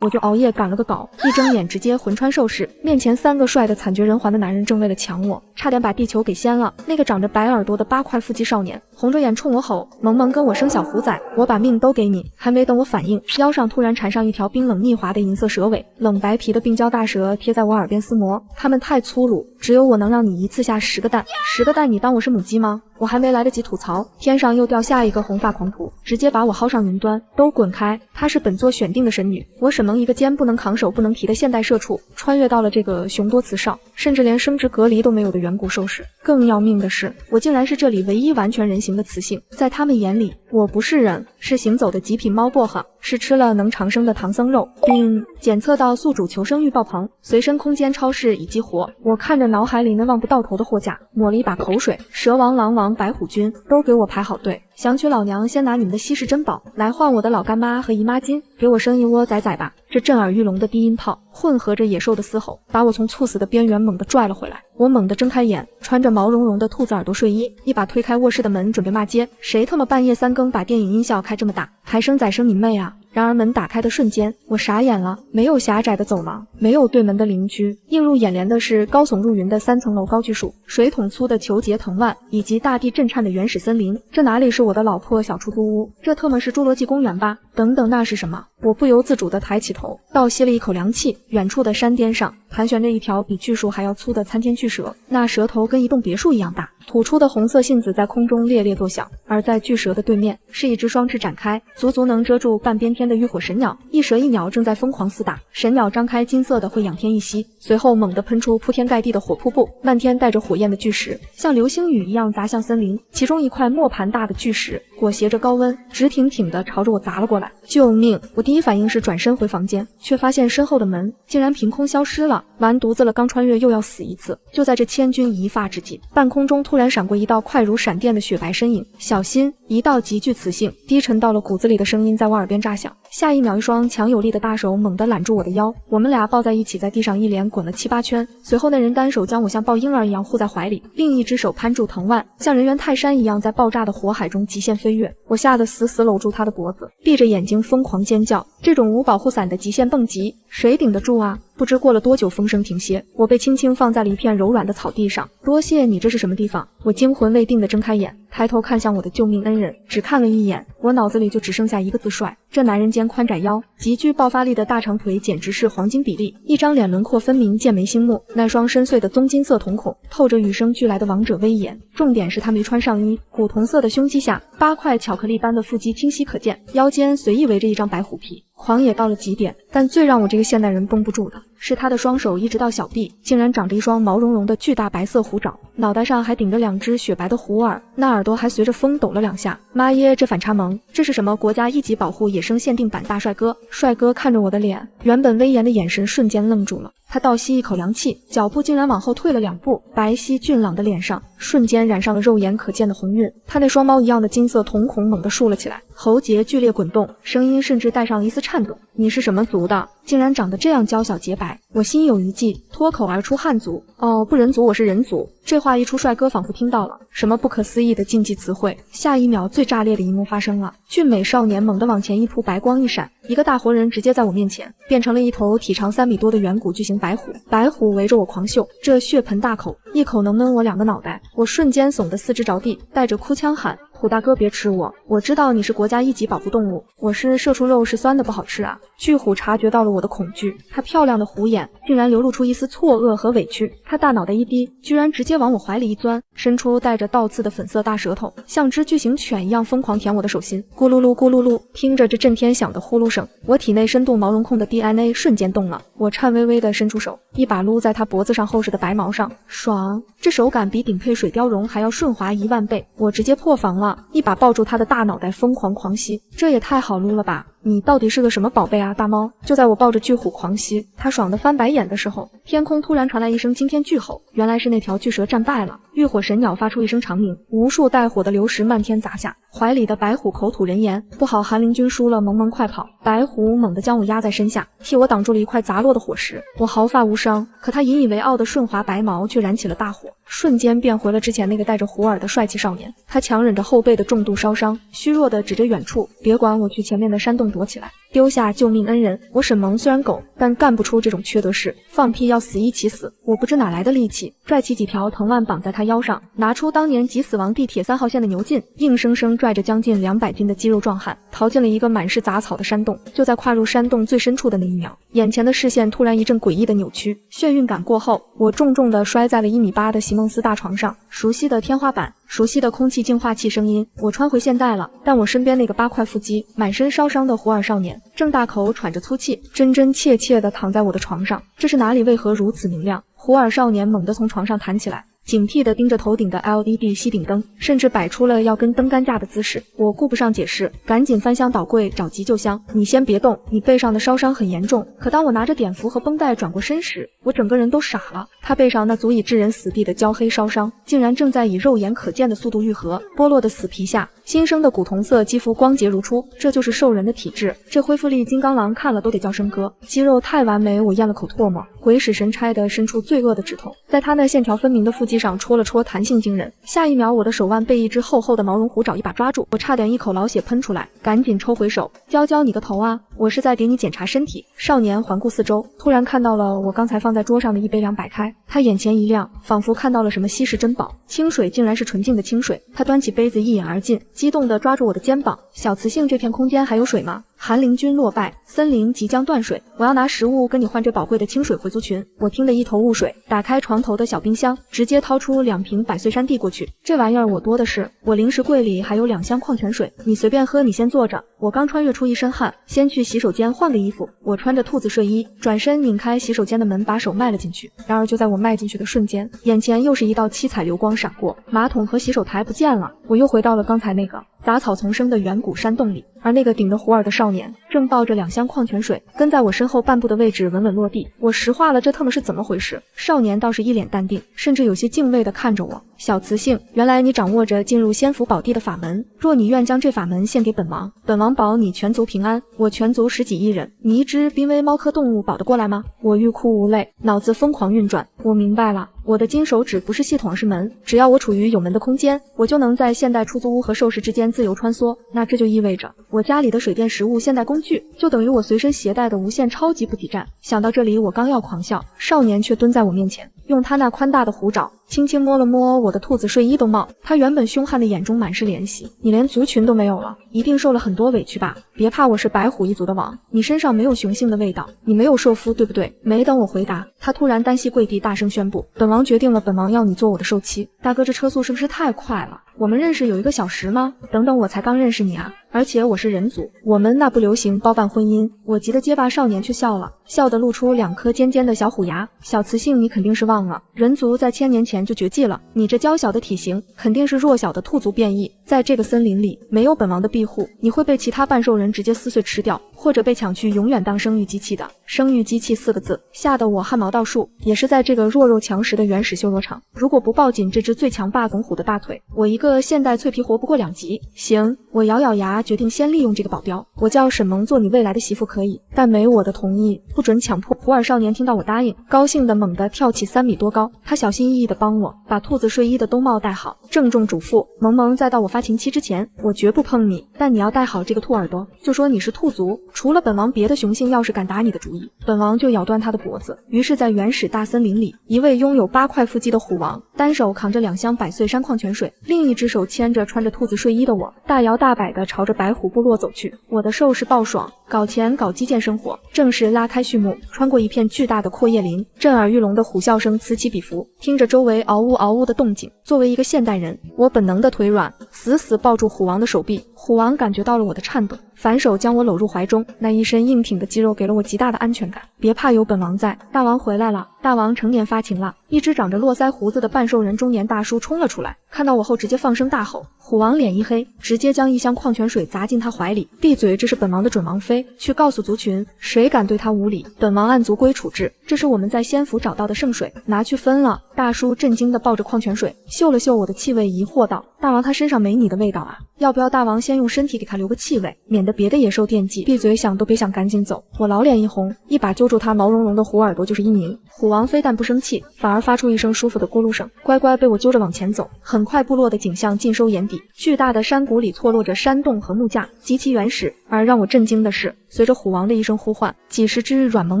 我就熬夜赶了个稿，一睁眼直接魂穿兽式，面前3个帅的惨绝人寰的男人正为了抢我，差点把地球给掀了。那个长着白耳朵的8块腹肌少年红着眼冲我吼：“萌萌跟我生小虎仔，我把命都给你！”还没等我反应，腰上突然缠上一条冰冷腻滑的银色蛇尾，冷白皮的病娇大蛇贴在我耳边撕磨。它们太粗鲁，只有我能让你一次下10个蛋。10个蛋，你当我是母鸡吗？我还没来得及吐槽，天上又掉下一个红发狂徒，直接把我薅上云端，都滚开！她是本作选定的神女，我沈萌一个肩不能扛手不能提的现代社畜，穿越到了这个熊多雌少，甚至连生殖隔离都没有的远古兽氏。更要命的是，我竟然是这里唯一完全人形的雌性，在他们眼里，我不是人，是行走的极品猫薄荷，是吃了能长生的唐僧肉，并检测到宿主求生欲爆棚，随身空间超市已激活。我看着脑海里那望不到头的货架，抹了一把口水。蛇王、狼王、白虎军都给我排好队，想娶老娘先拿你们的稀世珍宝来换我的老干妈和姨妈巾，给我生一窝崽崽吧！这震耳欲聋的低音炮混合着野兽的嘶吼，把我从猝死的边缘猛地拽了回来。我猛地睁开眼，穿着毛茸茸的兔子耳朵睡衣，一把推开卧室的门，准备骂街：谁他妈半夜3更把电影音效开这么大，还生崽生你妹啊！然而门打开的瞬间，我傻眼了，没有狭窄的走廊，没有对门的邻居，映入眼帘的是高耸入云的3层楼高巨树，水桶粗的球节藤蔓，以及大地震颤的原始森林。这哪里是我的老破小出租屋，这特么是侏罗纪公园吧？等等，那是什么？我不由自主地抬起头，倒吸了一口凉气。远处的山巅上盘旋着一条比巨树还要粗的参天巨蛇，那蛇头跟一栋别墅一样大，吐出的红色信子在空中猎猎作响。而在巨蛇的对面，是一只双翅展开，足足能遮住半边天的浴火神鸟，一蛇一鸟正在疯狂厮打。神鸟张开金色的会仰天一吸，随后猛地喷出铺天盖地的火瀑布，漫天带着火焰的巨石像流星雨一样砸向森林，其中一块磨盘大的巨石裹挟着高温，直挺挺地朝着我砸了过来。救命！我第一反应是转身回房间，却发现身后的门竟然凭空消失了。完犊子了，刚穿越又要死一次。就在这千钧一发之际，半空中突然闪过一道快如闪电的雪白身影，小心！一道极具磁性、低沉到了骨子里的声音在我耳边炸响。下一秒，一双强有力的大手猛地揽住我的腰，我们俩抱在一起，在地上一连滚了7、8圈。随后那人单手将我像抱婴儿一样护在怀里，另一只手攀住藤蔓，像人猿泰山一样在爆炸的火海中极限飞跃。我吓得死死搂住他的脖子，闭着眼睛疯狂尖叫。这种无保护伞的极限蹦极，谁顶得住啊？不知过了多久，风声停歇，我被轻轻放在了一片柔软的草地上。多谢你，这是什么地方？我惊魂未定地睁开眼，抬头看向我的救命恩人，只看了一眼，我脑子里就只剩下一个字：帅。这男人肩宽窄腰，极具爆发力的大长腿简直是黄金比例，一张脸轮廓分明，剑眉星目，那双深邃的棕金色瞳孔透着与生俱来的王者威严。重点是他没穿上衣，古铜色的胸肌下8块巧克力般的腹肌清晰可见，腰间随意围着一张白虎皮。狂野到了极点，但最让我这个现代人绷不住的是他的双手一直到小臂，竟然长着一双毛茸茸的巨大白色虎爪，脑袋上还顶着2只雪白的虎耳，那耳朵还随着风抖了2下。妈耶，这反差萌，这是什么国家1级保护野生限定版大帅哥？帅哥看着我的脸，原本威严的眼神瞬间愣住了。他倒吸一口凉气，脚步竟然往后退了2步，白皙俊朗的脸上瞬间染上了肉眼可见的红晕。他那双猫一样的金色瞳孔猛地竖了起来，喉结剧烈滚动，声音甚至带上了一丝颤抖。你是什么族的？竟然长得这样娇小洁白？我心有余悸，脱口而出汉族。哦，不人族，我是人族。这话一出，帅哥仿佛听到了什么不可思议的禁忌词汇。下一秒，最炸裂的一幕发生了，俊美少年猛地往前一扑，白光一闪，一个大活人直接在我面前变成了一头体长3米多的远古巨型白虎。白虎围着我狂嗅，这血盆大口，一口能闷我2个脑袋。我瞬间耸得四肢着地，带着哭腔喊：虎大哥别吃我，我知道你是国家1级保护动物，我是社畜肉，是酸的不好吃啊。巨虎察觉到了我的恐惧，它漂亮的虎眼竟然流露出一丝错愕和委屈，它大脑袋一低，居然直接往我怀里一钻，伸出带着倒刺的粉色大舌头，像只巨型犬一样疯狂舔我的手心，咕噜噜咕噜噜。听着这震天响的呼噜声，我体内深度毛绒控的 DNA 瞬间动了，我颤巍巍地伸出手，一把撸在它脖子上厚实的白毛上，爽，这手感比顶配水貂绒还要顺滑1万倍，我直接破防了，一把抱住它的大脑袋疯狂狂吸，这也太好撸了吧！你到底是个什么宝贝啊，大猫？就在我抱着巨虎狂吸，它爽得翻白眼的时候，天空突然传来一声惊天巨吼，原来是那条巨蛇战败了。浴火神鸟发出一声长鸣，无数带火的流石漫天砸下，怀里的白虎口吐人言：不好，韩灵君输了，萌萌快跑！白虎猛地将我压在身下，替我挡住了一块砸落的火石，我毫发无伤，可它引以为傲的顺滑白毛却燃起了大火，瞬间变回了之前那个带着虎耳的帅气少年。他强忍着后背的重度烧伤，虚弱地指着远处：别管，我去前面的山洞躲起来。丢下救命恩人。我沈萌虽然狗，但干不出这种缺德事，放屁要死一起死。我不知哪来的力气，拽起几条藤蔓绑在他腰上，拿出当年挤死亡地铁3号线的牛劲，硬生生拽着将近200斤的肌肉壮汉，逃进了一个满是杂草的山洞。就在跨入山洞最深处的那一秒，眼前的视线突然一阵诡异的扭曲，眩晕感过后，我重重地摔在了1.8米的席梦思大床上。熟悉的天花板，熟悉的空气净化器声音，我穿回现代了。但我身边那个8块腹肌、满身烧伤的胡尔少年，正大口喘着粗气，真真切切地躺在我的床上。这是哪里？为何如此明亮？胡尔少年猛地从床上弹起来，警惕地盯着头顶的 LED 吸顶灯，甚至摆出了要跟灯干架的姿势。我顾不上解释，赶紧翻箱倒柜找急救箱。你先别动，你背上的烧伤很严重。可当我拿着碘伏和绷带转过身时，我整个人都傻了。他背上那足以致人死地的焦黑烧伤，竟然正在以肉眼可见的速度愈合。剥落的死皮下，新生的古铜色肌肤光洁如初，这就是兽人的体质。这恢复力金刚狼看了都得叫声哥。肌肉太完美，我咽了口唾沫，鬼使神差地伸出罪恶的指头，在他那线条分明的腹肌上戳了戳，弹性惊人。下一秒，我的手腕被一只厚厚的毛绒虎爪一把抓住，我差点一口老血喷出来，赶紧抽回手。教你个头啊！我是在给你检查身体。少年环顾四周，突然看到了我刚才放在桌上的一杯凉摆开，他眼前一亮，仿佛看到了什么稀世珍宝。清水竟然是纯净的清水。他端起杯子一饮而尽，激动地抓住我的肩膀。小雌性，这片空间还有水吗？寒灵军落败，森林即将断水，我要拿食物跟你换这宝贵的清水回族群。我听得一头雾水，打开床头的小冰箱，直接掏出2瓶百岁山递过去。这玩意儿我多的是，我零食柜里还有2箱矿泉水，你随便喝，你先坐着。我刚穿越出一身汗，先去洗手间换个衣服。我穿着兔子睡衣，转身拧开洗手间的门，把手迈了进去。然而就在我迈进去的瞬间，眼前又是一道七彩流光闪过，马桶和洗手台不见了。我又回到了刚才那个杂草丛生的远古山洞里，而那个顶着胡尔的少年正抱着2箱矿泉水，跟在我身后半步的位置稳稳落地。我石化了，这他妈是怎么回事？少年倒是一脸淡定，甚至有些敬畏地看着我。小雌性，原来你掌握着进入仙府宝地的法门，若你愿将这法门献给本王，本王保你全族平安。我全族10几亿人，你一只濒危猫科动物保得过来吗？我欲哭无泪，脑子疯狂运转。我明白了，我的金手指不是系统，而是门。只要我处于有门的空间，我就能在现代出租屋和兽市之间自由穿梭。那这就意味着我家里的水电食物现代工具，就等于我随身携带的无线超级补给站。想到这里，我刚要狂笑，少年却蹲在我面前，用他那宽大的虎爪轻轻摸了摸我的兔子睡衣兜帽。他原本凶悍的眼中满是怜惜。你连族群都没有了，一定受了很多委屈吧？别怕，我是白虎一族的王，你身上没有雄性的味道，你没有受夫对不对？没等我回答，他突然单膝跪地，大声宣布，本王决定了，本王要你做我的受妻。大哥，这车速是不是太快了？我们认识有1个小时吗？等等，我才刚认识你啊！而且我是人族，我们那不流行包办婚姻。我急得结巴，少年却笑了，笑得露出2颗尖尖的小虎牙。小雌性，你肯定是忘了，人族在1000年前就绝迹了，你这娇小的体型肯定是弱小的兔族变异。在这个森林里，没有本王的庇护，你会被其他半兽人直接撕碎吃掉，或者被抢去永远当生育机器的。生育机器4个字，吓得我汗毛倒竖。也是在这个弱肉强食的原始修罗场，如果不抱紧这只最强霸总虎的大腿，我一个现代脆皮活不过2级。行，我咬咬牙，决定先利用这个保镖。我叫沈萌做你未来的媳妇可以，但没我的同意，不准强迫。胡尔少年听到我答应，高兴的猛地跳起3米多高。他小心翼翼地帮我把兔子睡衣的兜帽戴好，郑重嘱咐，萌萌，在到我发情期之前，我绝不碰你，但你要戴好这个兔耳朵，就说你是兔族，除了本王，别的雄性要是敢打你的主意，本王就咬断他的脖子。于是在原始大森林里，一位拥有8块腹肌的虎王，单手扛着2箱百岁山矿泉水，另一只手牵着穿着兔子睡衣的我，大摇大摆地朝着白虎部落走去。我的兽是暴爽，搞钱搞基建生活，正是拉开序幕。穿过一片巨大的阔叶林，震耳欲聋的虎啸声此起彼伏，听着周围嗷呜嗷呜的动静，作为一个现代人，我本能的腿软，死死抱住虎王的手臂。虎王感觉到了我的颤抖，反手将我搂入怀中，那一身硬挺的肌肉给了我极大的安全感。别怕，有本王在。大王回来了，大王成年发情了。一只长着络腮胡子的半兽人中年大叔冲了出来，看到我后直接放声大吼。虎王脸一黑，直接将1箱矿泉水砸进他怀里。闭嘴，这是本王的准王妃，去告诉族群，谁敢对他无礼，本王按族规处置。这是我们在仙府找到的圣水，拿去分了。大叔震惊地抱着矿泉水，嗅了嗅我的气味，疑惑道，大王他身上没你的味道啊，要不要大王先用身体给他留个气味，免得别的野兽惦记。闭嘴，想都别想，赶紧走。我老脸一红，一把揪住他毛茸茸的虎耳朵就是一拧。虎王王非但不生气，反而发出一声舒服的咕噜声，乖乖被我揪着往前走。很快，部落的景象尽收眼底，巨大的山谷里错落着山洞和木架，极其原始。而让我震惊的是，随着虎王的一声呼唤，几十只软萌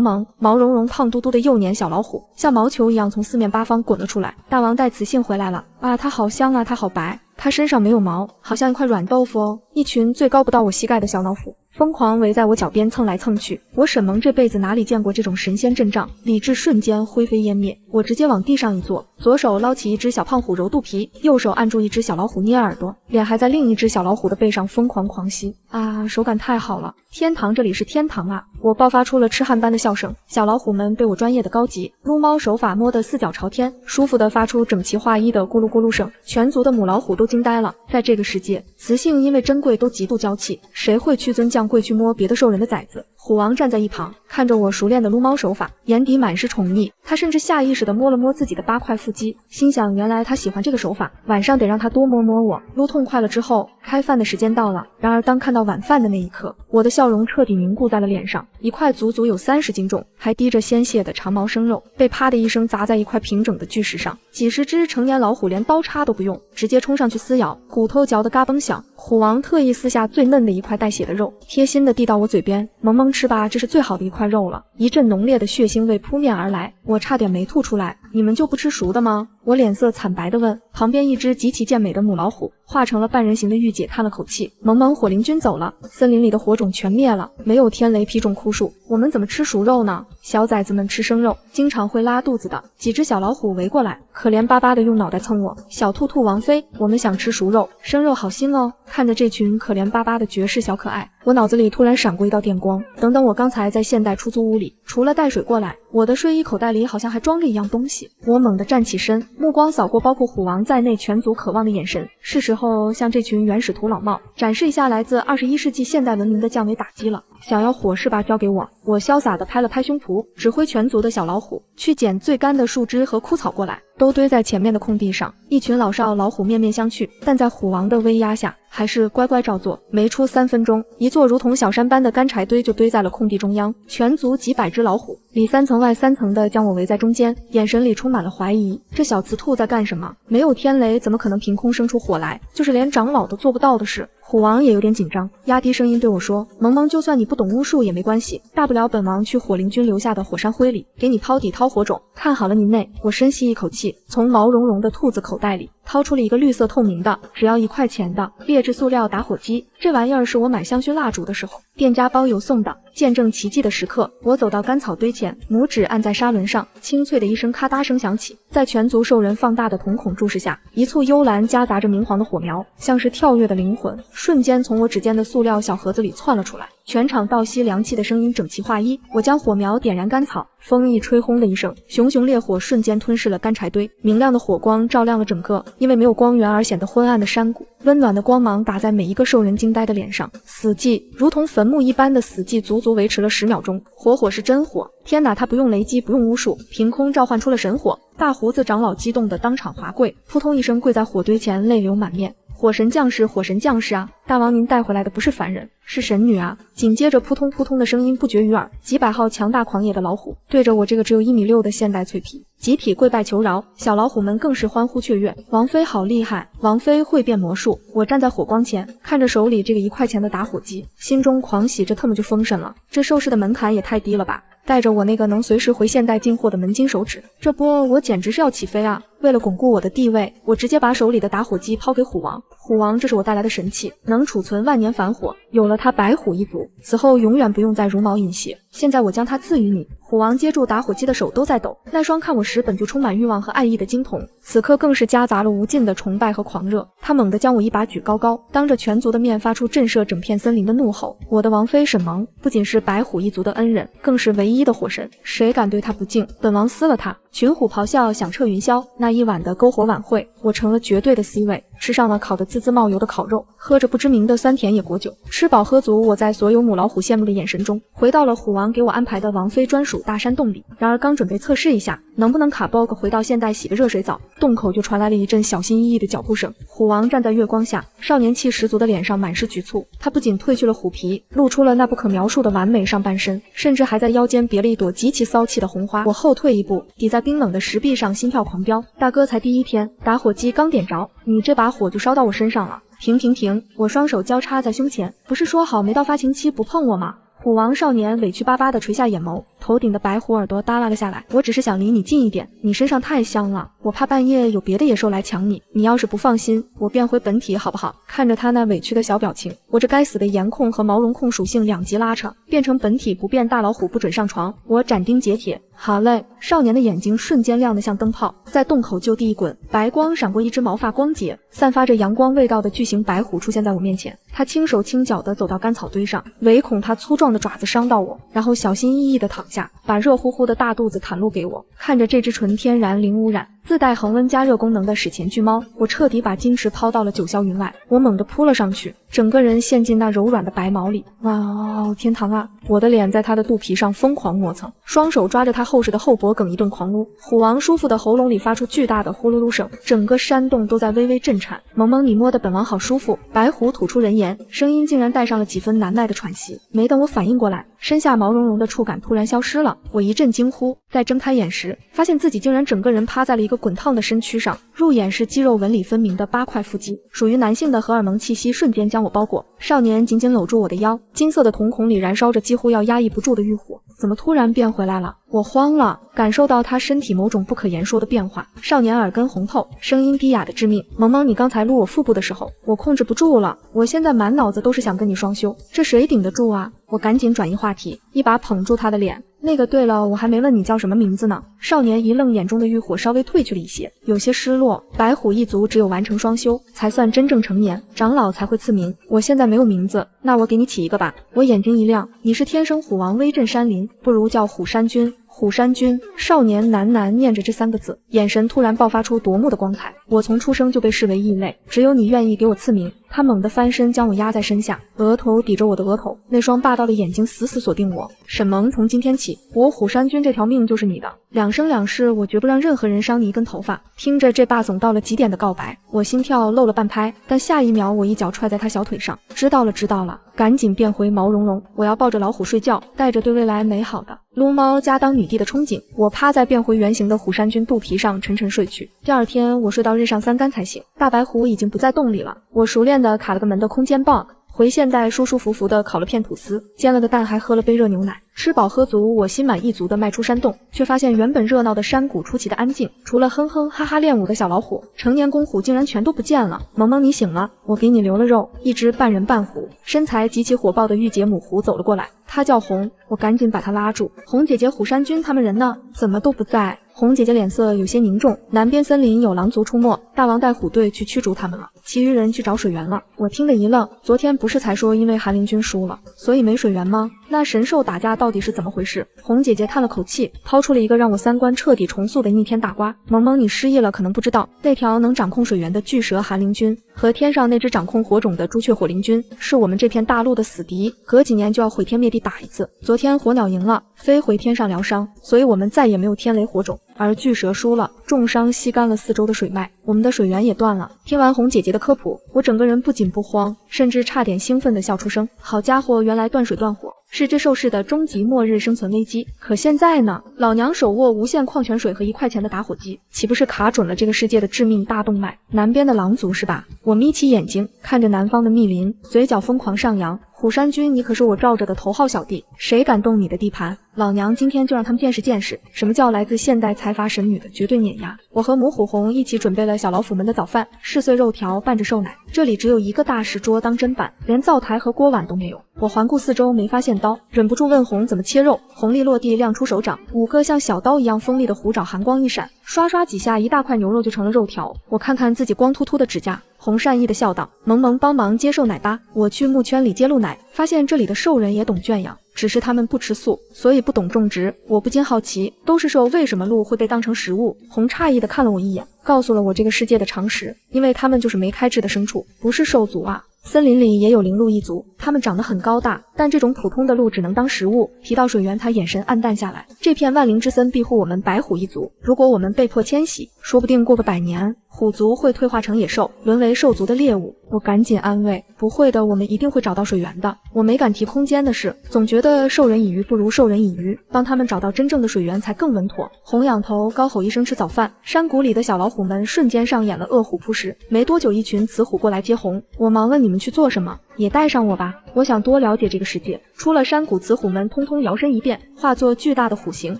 萌、毛茸茸、胖嘟嘟的幼年小老虎，像毛球一样从四面八方滚了出来。大王带雌性回来了啊，它好香啊，它好白，它身上没有毛，好像一块软豆腐哦。一群最高不到我膝盖的小老虎疯狂围在我脚边蹭来蹭去，我沈萌这辈子哪里见过这种神仙阵仗，理智瞬间灰飞烟灭。我直接往地上一坐，左手捞起一只小胖虎揉肚皮，右手按住一只小老虎捏耳朵，脸还在另一只小老虎的背上疯狂狂吸啊，手感太好了，天堂，这里是天堂啊！我爆发出了痴汉般的笑声，小老虎们被我专业的高级撸猫手法摸得四脚朝天，舒服地发出整齐划一的咕噜咕噜声，全族的母老虎都惊呆了。在这个世界，雌性因为珍贵都极度娇气，谁会屈尊降贵去摸别的兽人的崽子？虎王站在一旁，看着我熟练的撸猫手法，眼底满是宠溺。他甚至下意识地摸了摸自己的8块腹肌，心想原来他喜欢这个手法，晚上得让他多摸摸我。撸痛快了之后，开饭的时间到了。然而当看到晚饭的那一刻，我的笑容彻底凝固在了脸上。一块足足有30斤重，还滴着鲜血的长毛生肉，被啪的一声砸在一块平整的巨石上。几十只成年老虎连刀叉都不用，直接冲上去撕咬，骨头嚼得嘎嘣响。虎王特意撕下最嫩的一块带血的肉，贴心地递到我嘴边，萌萌吃吧，这是最好的一块肉了。一阵浓烈的血腥味扑面而来，我差点没吐出来。你们就不吃熟的吗？我脸色惨白地问。旁边一只极其健美的母老虎化成了半人形的御姐叹了口气，萌萌火灵君走了，森林里的火种全灭了，没有天雷劈中枯树，我们怎么吃熟肉呢？小崽子们吃生肉经常会拉肚子的。几只小老虎围过来，可怜巴巴地用脑袋蹭我。小兔兔王妃，我们想吃熟肉，生肉好腥哦。看着这群可怜巴巴的绝世小可爱，我脑子里突然闪过一道电光，等等，我刚才在现代出租屋里，除了带水过来，我的睡衣口袋里好像还装着一样东西。我猛地站起身，目光扫过包括虎王在内全族渴望的眼神，是时候向这群原始土老帽展示一下来自21世纪现代文明的降维打击了。想要火是吧？交给我！我潇洒地拍了拍胸脯，指挥全族的小老虎去捡最干的树枝和枯草过来，都堆在前面的空地上。一群老少老虎面面相觑，但在虎王的威压下，还是乖乖照做。没出3分钟，一座如同小山般的干柴堆就堆在了空地中央，全族几百只老虎里3层外3层的将我围在中间，眼神里充满了怀疑。这小雌兔在干什么？没有天雷，怎么可能凭空生出火来？就是连长老都做不到的事。虎王也有点紧张，压低声音对我说：“萌萌，就算你不懂巫术也没关系，大不了本王去火灵君留下的火山灰里给你掏底掏火种，看好了你内。”我深吸一口气，从毛茸茸的兔子口袋里掏出了一个绿色透明的、只要1块钱的劣质塑料打火机。这玩意儿是我买香薰蜡烛的时候店家包邮送的。见证奇迹的时刻，我走到干草堆前，拇指按在砂轮上，清脆的一声咔嗒声响起，在全族兽人放大的瞳孔注视下，一簇幽蓝夹杂着明黄的火苗，像是跳跃的灵魂，瞬间从我指尖的塑料小盒子里窜了出来。全场倒吸凉气的声音整齐划一，我将火苗点燃干草，风一吹，轰的一声，熊熊烈火瞬间吞噬了干柴堆，明亮的火光照亮了整个因为没有光源而显得昏暗的山谷，温暖的光芒打在每一个兽人惊呆的脸上。死寂，如同坟墓一般的死寂，足足维持了10秒钟。火是真火，天哪，他不用雷击，不用巫术，凭空召唤出了神火。大胡子长老激动的当场滑跪，扑通一声跪在火堆前，泪流满面。火神降世，火神降世啊！大王您带回来的不是凡人，是神女啊！紧接着扑通扑通的声音不绝于耳，几百号强大狂野的老虎对着我这个只有1.6米的现代脆皮集体跪拜求饶，小老虎们更是欢呼雀跃。王妃好厉害，王妃会变魔术！我站在火光前，看着手里这个1块钱的打火机，心中狂喜，这特么就封神了！这受试的门槛也太低了吧！带着我那个能随时回现代进货的门金手指，这波我简直是要起飞啊！为了巩固我的地位，我直接把手里的打火机抛给虎王。虎王，这是我带来的神器，能储存万年凡火，有了它，白虎一族此后永远不用再茹毛饮血。现在我将它赐予你。虎王接住打火机的手都在抖，那双看我时本就充满欲望和爱意的金瞳，此刻更是夹杂了无尽的崇拜和狂热。他猛地将我一把举高高，当着全族的面发出震慑整片森林的怒吼：“我的王妃沈萌不仅是白虎一族的恩人，更是唯一的火神，谁敢对她不敬，本王撕了她！”群虎咆哮响彻云霄。那一晚的篝火晚会，我成了绝对的 C 位。吃上了烤得滋滋冒油的烤肉，喝着不知名的酸甜野果酒。吃饱喝足，我在所有母老虎羡慕的眼神中，回到了虎王给我安排的王妃专属大山洞里。然而刚准备测试一下能不能卡 bug 回到现代洗个热水澡，洞口就传来了一阵小心翼翼的脚步声。虎王站在月光下，少年气十足的脸上满是局促。他不仅褪去了虎皮，露出了那不可描述的完美上半身，甚至还在腰间别了一朵极其骚气的红花。我后退一步，抵在冰冷的石壁上，心跳狂飙。大哥才第一天，打火机刚点着，你这把火就烧到我身上了。停！我双手交叉在胸前，不是说好没到发情期不碰我吗？虎王少年委屈巴巴地垂下眼眸，头顶的白虎耳朵耷拉了下来。我只是想离你近一点，你身上太香了，我怕半夜有别的野兽来抢你。你要是不放心，我变回本体好不好？看着他那委屈的小表情，我这该死的颜控和毛绒控属性两级拉扯，变成本体不变大老虎不准上床。我斩钉截铁。好嘞！少年的眼睛瞬间亮得像灯泡，在洞口就地一滚，白光闪过，一只毛发光洁、散发着阳光味道的巨型白虎出现在我面前。他轻手轻脚地走到干草堆上，唯恐他粗壮的爪子伤到我，然后小心翼翼地躺下，把热乎乎的大肚子袒露给我。看着这只纯天然零污染、自带恒温加热功能的史前巨猫，我彻底把矜持抛到了九霄云外。我猛地扑了上去，整个人陷进那柔软的白毛里。哇哦，天堂啊！我的脸在他的肚皮上疯狂磨蹭，双手抓着他厚实的后脖梗一顿狂撸。虎王舒服的喉咙里发出巨大的呼噜噜声，整个山洞都在微微震颤。萌萌，你摸的本王好舒服。白虎吐出人言，声音竟然带上了几分难耐的喘息。没等我反应过来，身下毛茸茸的触感突然消失了。我一阵惊呼，再睁开眼时，发现自己竟然整个人趴在了一个滚烫的身躯上，入眼是肌肉纹理分明的8块腹肌，属于男性的荷尔蒙气息瞬间将我包裹。少年紧紧搂住我的腰，金色的瞳孔里燃烧着几乎要压抑不住的欲火。怎么突然变回来了？我慌了，感受到他身体某种不可言说的变化。少年耳根红透，声音低哑的致命。萌萌，你刚才撸我腹部的时候，我控制不住了，我现在满脑子都是想跟你双修，这谁顶得住啊？我赶紧转移话题，一把捧住他的脸。那个对了，我还没问你叫什么名字呢。少年一愣，眼中的欲火稍微褪去了一些，有些失落。白虎一族只有完成双修才算真正成年，长老才会赐名。我现在没有名字，那我给你起一个吧。我眼睛一亮，你是天生虎王威震山林，不如叫虎山君。虎山君，少年喃喃念着这3个字，眼神突然爆发出夺目的光彩。我从出生就被视为异类，只有你愿意给我赐名。他猛地翻身，将我压在身下，额头抵着我的额头，那双霸道的眼睛死死锁定我。沈萌，从今天起，我虎山君这条命就是你的，两生两世，我绝不让任何人伤你一根头发。听着这霸总到了极点的告白，我心跳漏了半拍，但下一秒我一脚踹在他小腿上。知道了，赶紧变回毛茸茸，我要抱着老虎睡觉，带着对未来美好的撸猫加当女帝的憧憬。我趴在变回原形的虎山君肚皮上沉沉睡去。第二天我睡到日上3竿才醒，大白虎已经不在洞里了。我熟练的卡了个门的空间 bug， 回现代舒舒服服的烤了片吐司，煎了个蛋，还喝了杯热牛奶。吃饱喝足，我心满意足地迈出山洞，却发现原本热闹的山谷出奇的安静，除了哼哼哈哈练武的小老虎，成年公虎竟然全都不见了。萌萌，你醒了，我给你留了肉。一只半人半虎、身材极其火爆的御姐母狐走了过来，她叫红，我赶紧把她拉住。红姐姐，虎山君他们人呢？怎么都不在？红姐姐脸色有些凝重，南边森林有狼族出没，大王带虎队去驱逐他们了，其余人去找水源了。我听得一愣，昨天不是才说因为韩灵君输了，所以没水源吗？那神兽打架到底是怎么回事？红姐姐叹了口气，抛出了一个让我3观彻底重塑的逆天大瓜。萌萌，你失忆了，可能不知道，那条能掌控水源的巨蛇韩灵君和天上那只掌控火种的朱雀火灵君是我们这片大陆的死敌，隔几年就要毁天灭地打一次。昨天火鸟赢了，飞回天上疗伤，所以我们再也没有天雷火种。而巨蛇输了，重伤吸干了4周的水脉，我们的水源也断了。听完红姐姐的科普，我整个人不仅不慌，甚至差点兴奋地笑出声。好家伙，原来断水断火是这兽世的终极末日生存危机。可现在呢，老娘手握无限矿泉水和1块钱的打火机，岂不是卡准了这个世界的致命大动脉？南边的狼族是吧？我眯起眼睛看着南方的密林，嘴角疯狂上扬。虎山君，你可是我罩着的头号小弟，谁敢动你的地盘，老娘今天就让他们见识见识什么叫来自现代财阀神女的绝对碾压。我和母虎红一起准备了小老虎们的早饭，试碎肉条拌着瘦奶。这里只有一个大石桌当砧板，连灶台和锅碗都没有。我环顾四周，没发现刀，忍不住问红怎么切肉。红利落地，亮出手掌，5个像小刀一样锋利的虎爪寒光一闪，刷刷几下，一大块牛肉就成了肉条。我看看自己光秃秃的指甲，红善意的笑道：“萌萌，帮忙接受奶吧。”我去木圈里接露奶，发现这里的兽人也懂圈养，只是他们不吃素，所以不懂种植。我不禁好奇，都是兽，为什么鹿会被当成食物？红诧异的看了我一眼，告诉了我这个世界的常识，因为他们就是没开智的牲畜，不是兽族啊。森林里也有灵鹿一族，它们长得很高大，但这种普通的鹿只能当食物。提到水源，他眼神黯淡下来。这片万灵之森庇护我们白虎一族，如果我们被迫迁徙，说不定过个100年，虎族会退化成野兽，沦为兽族的猎物。我赶紧安慰，不会的，我们一定会找到水源的。我没敢提空间的事，总觉得授人以鱼不如授人以渔，帮他们找到真正的水源才更稳妥。红仰头高吼一声吃早饭，山谷里的小老虎们瞬间上演了饿虎扑食。没多久，一群雌虎过来接红，我忙问你们去做什么？也带上我吧，我想多了解这个世界。出了山谷，雌虎们通通摇身一变，化作巨大的虎形。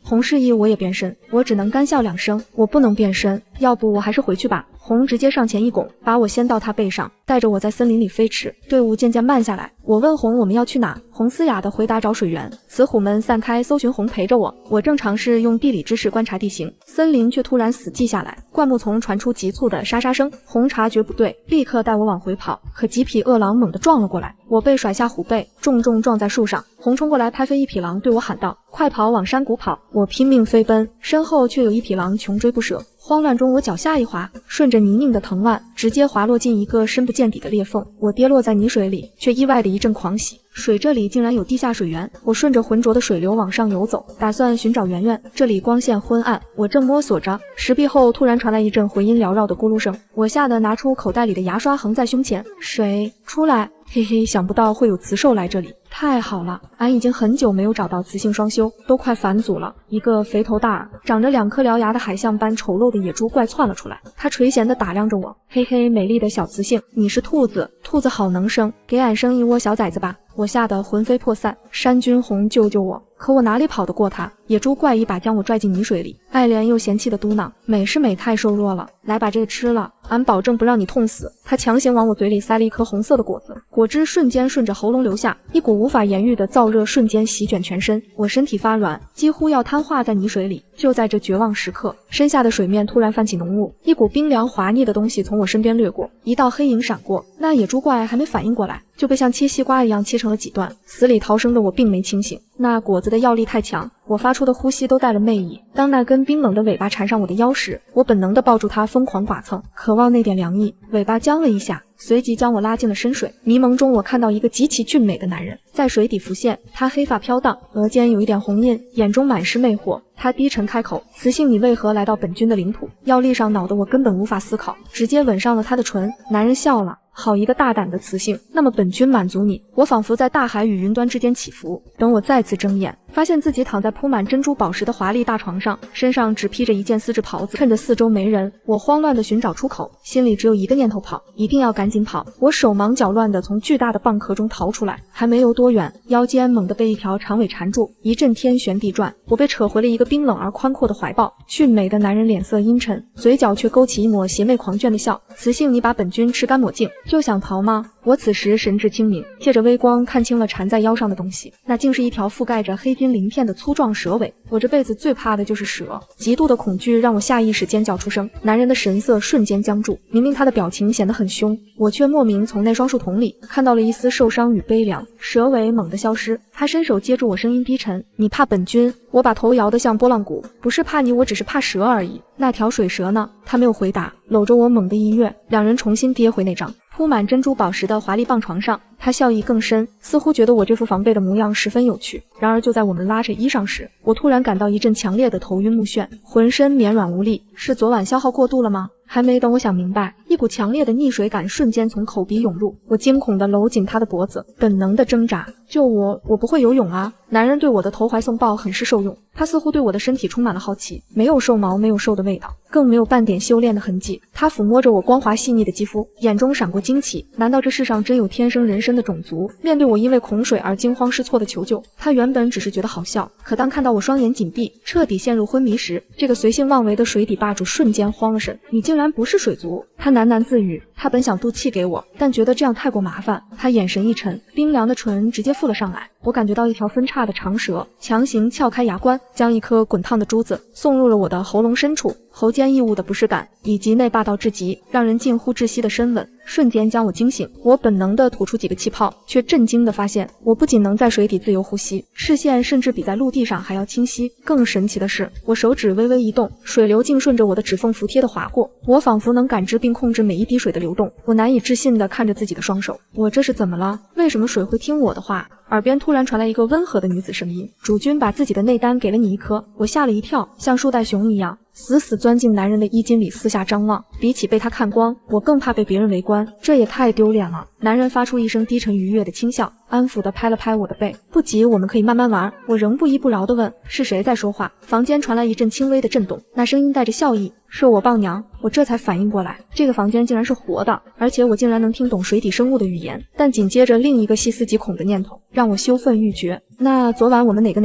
红示意我也变身，我只能干笑2声，我不能变身，要不我还是回去吧。红直接上前一拱，把我掀到他背上，带着我在森林里飞驰。队伍渐渐慢下来，我问红我们要去哪？红嘶哑的回答找水源。雌虎们散开搜寻，红陪着我。我正尝试用地理知识观察地形，森林却突然死寂下来，灌木丛传出急促的沙沙声。红察觉不对，立刻带我往回跑，可几匹饿狼猛地撞了过来，我被甩下虎背，重重撞在树上。红冲过来拍飞一匹狼，对我喊道：快跑，往山谷跑！我拼命飞奔，身后却有一匹狼穷追不舍。慌乱中，我脚下一滑，顺着泥泞的藤蔓，直接滑落进一个深不见底的裂缝。我跌落在泥水里，却意外的一阵狂喜。水这里竟然有地下水源，我顺着浑浊的水流往上游走，打算寻找源源。这里光线昏暗，我正摸索着，石壁后突然传来一阵回音缭绕的咕噜声，我吓得拿出口袋里的牙刷横在胸前。水出来！嘿嘿，想不到会有雌兽来这里，太好了！俺已经很久没有找到雌性双修，都快返祖了。一个肥头大耳、长着2颗獠牙的海象般丑陋的野猪怪窜了出来，它垂涎地打量着我。嘿嘿，美丽的小雌性，你是兔子，兔子好能生，给俺生一窝小崽子吧！我吓得魂飞魄散，山君红救救我！可我哪里跑得过他？野猪怪一把将我拽进泥水里，爱怜又嫌弃的嘟囔：美是美，太瘦弱了，来把这个吃了，俺保证不让你痛死。他强行往我嘴里塞了一颗红色的果子，果汁瞬间顺着喉咙流下，一股无法言喻的燥热瞬间席卷全身，我身体发软，几乎要瘫化在泥水里。就在这绝望时刻，身下的水面突然泛起浓雾，一股冰凉滑腻的东西从我身边掠过，一道黑影闪过，那野猪怪还没反应过来，就被像切西瓜一样切成了几段。死里逃生的我并没清醒，那果子的药力太强，我发出的呼吸都带了魅意。当那根冰冷的尾巴缠上我的腰时，我本能地抱住它，疯狂剐蹭，渴望那点凉意。尾巴僵了一下，随即将我拉进了深水。迷蒙中，我看到一个极其俊美的男人在水底浮现，他黑发飘荡，额间有一点红印，眼中满是魅惑。他低沉开口：雌性，你为何来到本君的领土？药力上恼得我根本无法思考，直接吻上了他的唇。男人笑了：好一个大胆的雌性，那么本君满足你。我仿佛在大海与云端之间起伏，等我再次睁眼，发现自己躺在铺满珍珠宝石的华丽大床上，身上只披着一件丝质袍子。趁着四周没人，我慌乱地寻找出口，心里只有一个念头：跑，一定要赶紧跑。我手忙脚乱地从巨大的蚌壳中逃出来，还没游多远，腰间猛地被一条长尾缠住，一阵天旋地转，我被扯回了一个冰冷而宽阔的怀抱。俊美的男人脸色阴沉，嘴角却勾起一抹邪魅狂狷的笑：雌性，你把本君吃干抹净，就想逃吗？我此时神志清明，借着微光看清了缠在腰上的东西，那竟是一条覆盖着黑金鳞片的粗壮蛇尾。我这辈子最怕的就是蛇，极度的恐惧让我下意识尖叫出声。男人的神色瞬间僵住，明明他的表情显得很凶，我却莫名从那双树瞳里看到了一丝受伤与悲凉。蛇尾猛地消失，他伸手接住我，声音低沉：你怕本君？我把头摇得像拨浪鼓，不是怕你，我只是怕蛇而已。那条水蛇呢？他没有回答，搂着我猛地一跃，两人重新跌回那张铺满珍珠宝石的华丽棒床上。他笑意更深，似乎觉得我这副防备的模样十分有趣。然而就在我们拉扯衣裳时，我突然感到一阵强烈的头晕目眩，浑身绵软无力。是昨晚消耗过度了吗？还没等我想明白，一股强烈的溺水感瞬间从口鼻涌入，我惊恐地搂紧他的脖子，本能的挣扎：救我！我不会游泳啊！男人对我的投怀送抱很是受用，他似乎对我的身体充满了好奇，没有兽毛，没有兽的味道，更没有半点修炼的痕迹。他抚摸着我光滑细腻的肌肤，眼中闪过惊奇，难道这世上真有天生人身的种族？面对我因为恐水而惊慌失措的求救，他原本只是觉得好笑，可当看到我双眼紧闭，彻底陷入昏迷时，这个随性妄为的水底霸主瞬间慌了神：你竟然不是水族！他喃喃自语，他本想渡气给我，但觉得这样太过麻烦。他眼神一沉，冰凉的唇直接附了上来。我感觉到一条分叉的长舌强行撬开牙关，将一颗滚烫的珠子送入了我的喉咙深处。喉间异物的不适感，以及那霸道至极、让人近乎窒息的深吻，瞬间将我惊醒。我本能地吐出几个气泡，却震惊地发现，我不仅能在水底自由呼吸，视线甚至比在陆地上还要清晰。更神奇的是，我手指微微一动，水流竟顺着我的指缝服帖地划过。我仿佛能感知并控制每一滴水的流动。我难以置信地看着自己的双手，我这是怎么了？为什么水会听我的话？耳边突然传来一个温和的女子声音：“主君把自己的内丹给了你一颗。”我吓了一跳，像树袋熊一样死死钻进男人的衣襟里，四下张望。比起被他看光，我更怕被别人围观，这也太丢脸了。男人发出一声低沉愉悦的轻笑，安抚地拍了拍我的背：“不急，我们可以慢慢玩。”我仍不依不饶地问：“是谁在说话？”房间传来一阵轻微的震动，那声音带着笑意：“是我伴娘。”我这才反应过来，这个房间竟然是活的，而且我竟然能听懂水底生物的语言。但紧接着另一个细思极恐的念头让我羞愤欲绝。那昨晚我们哪个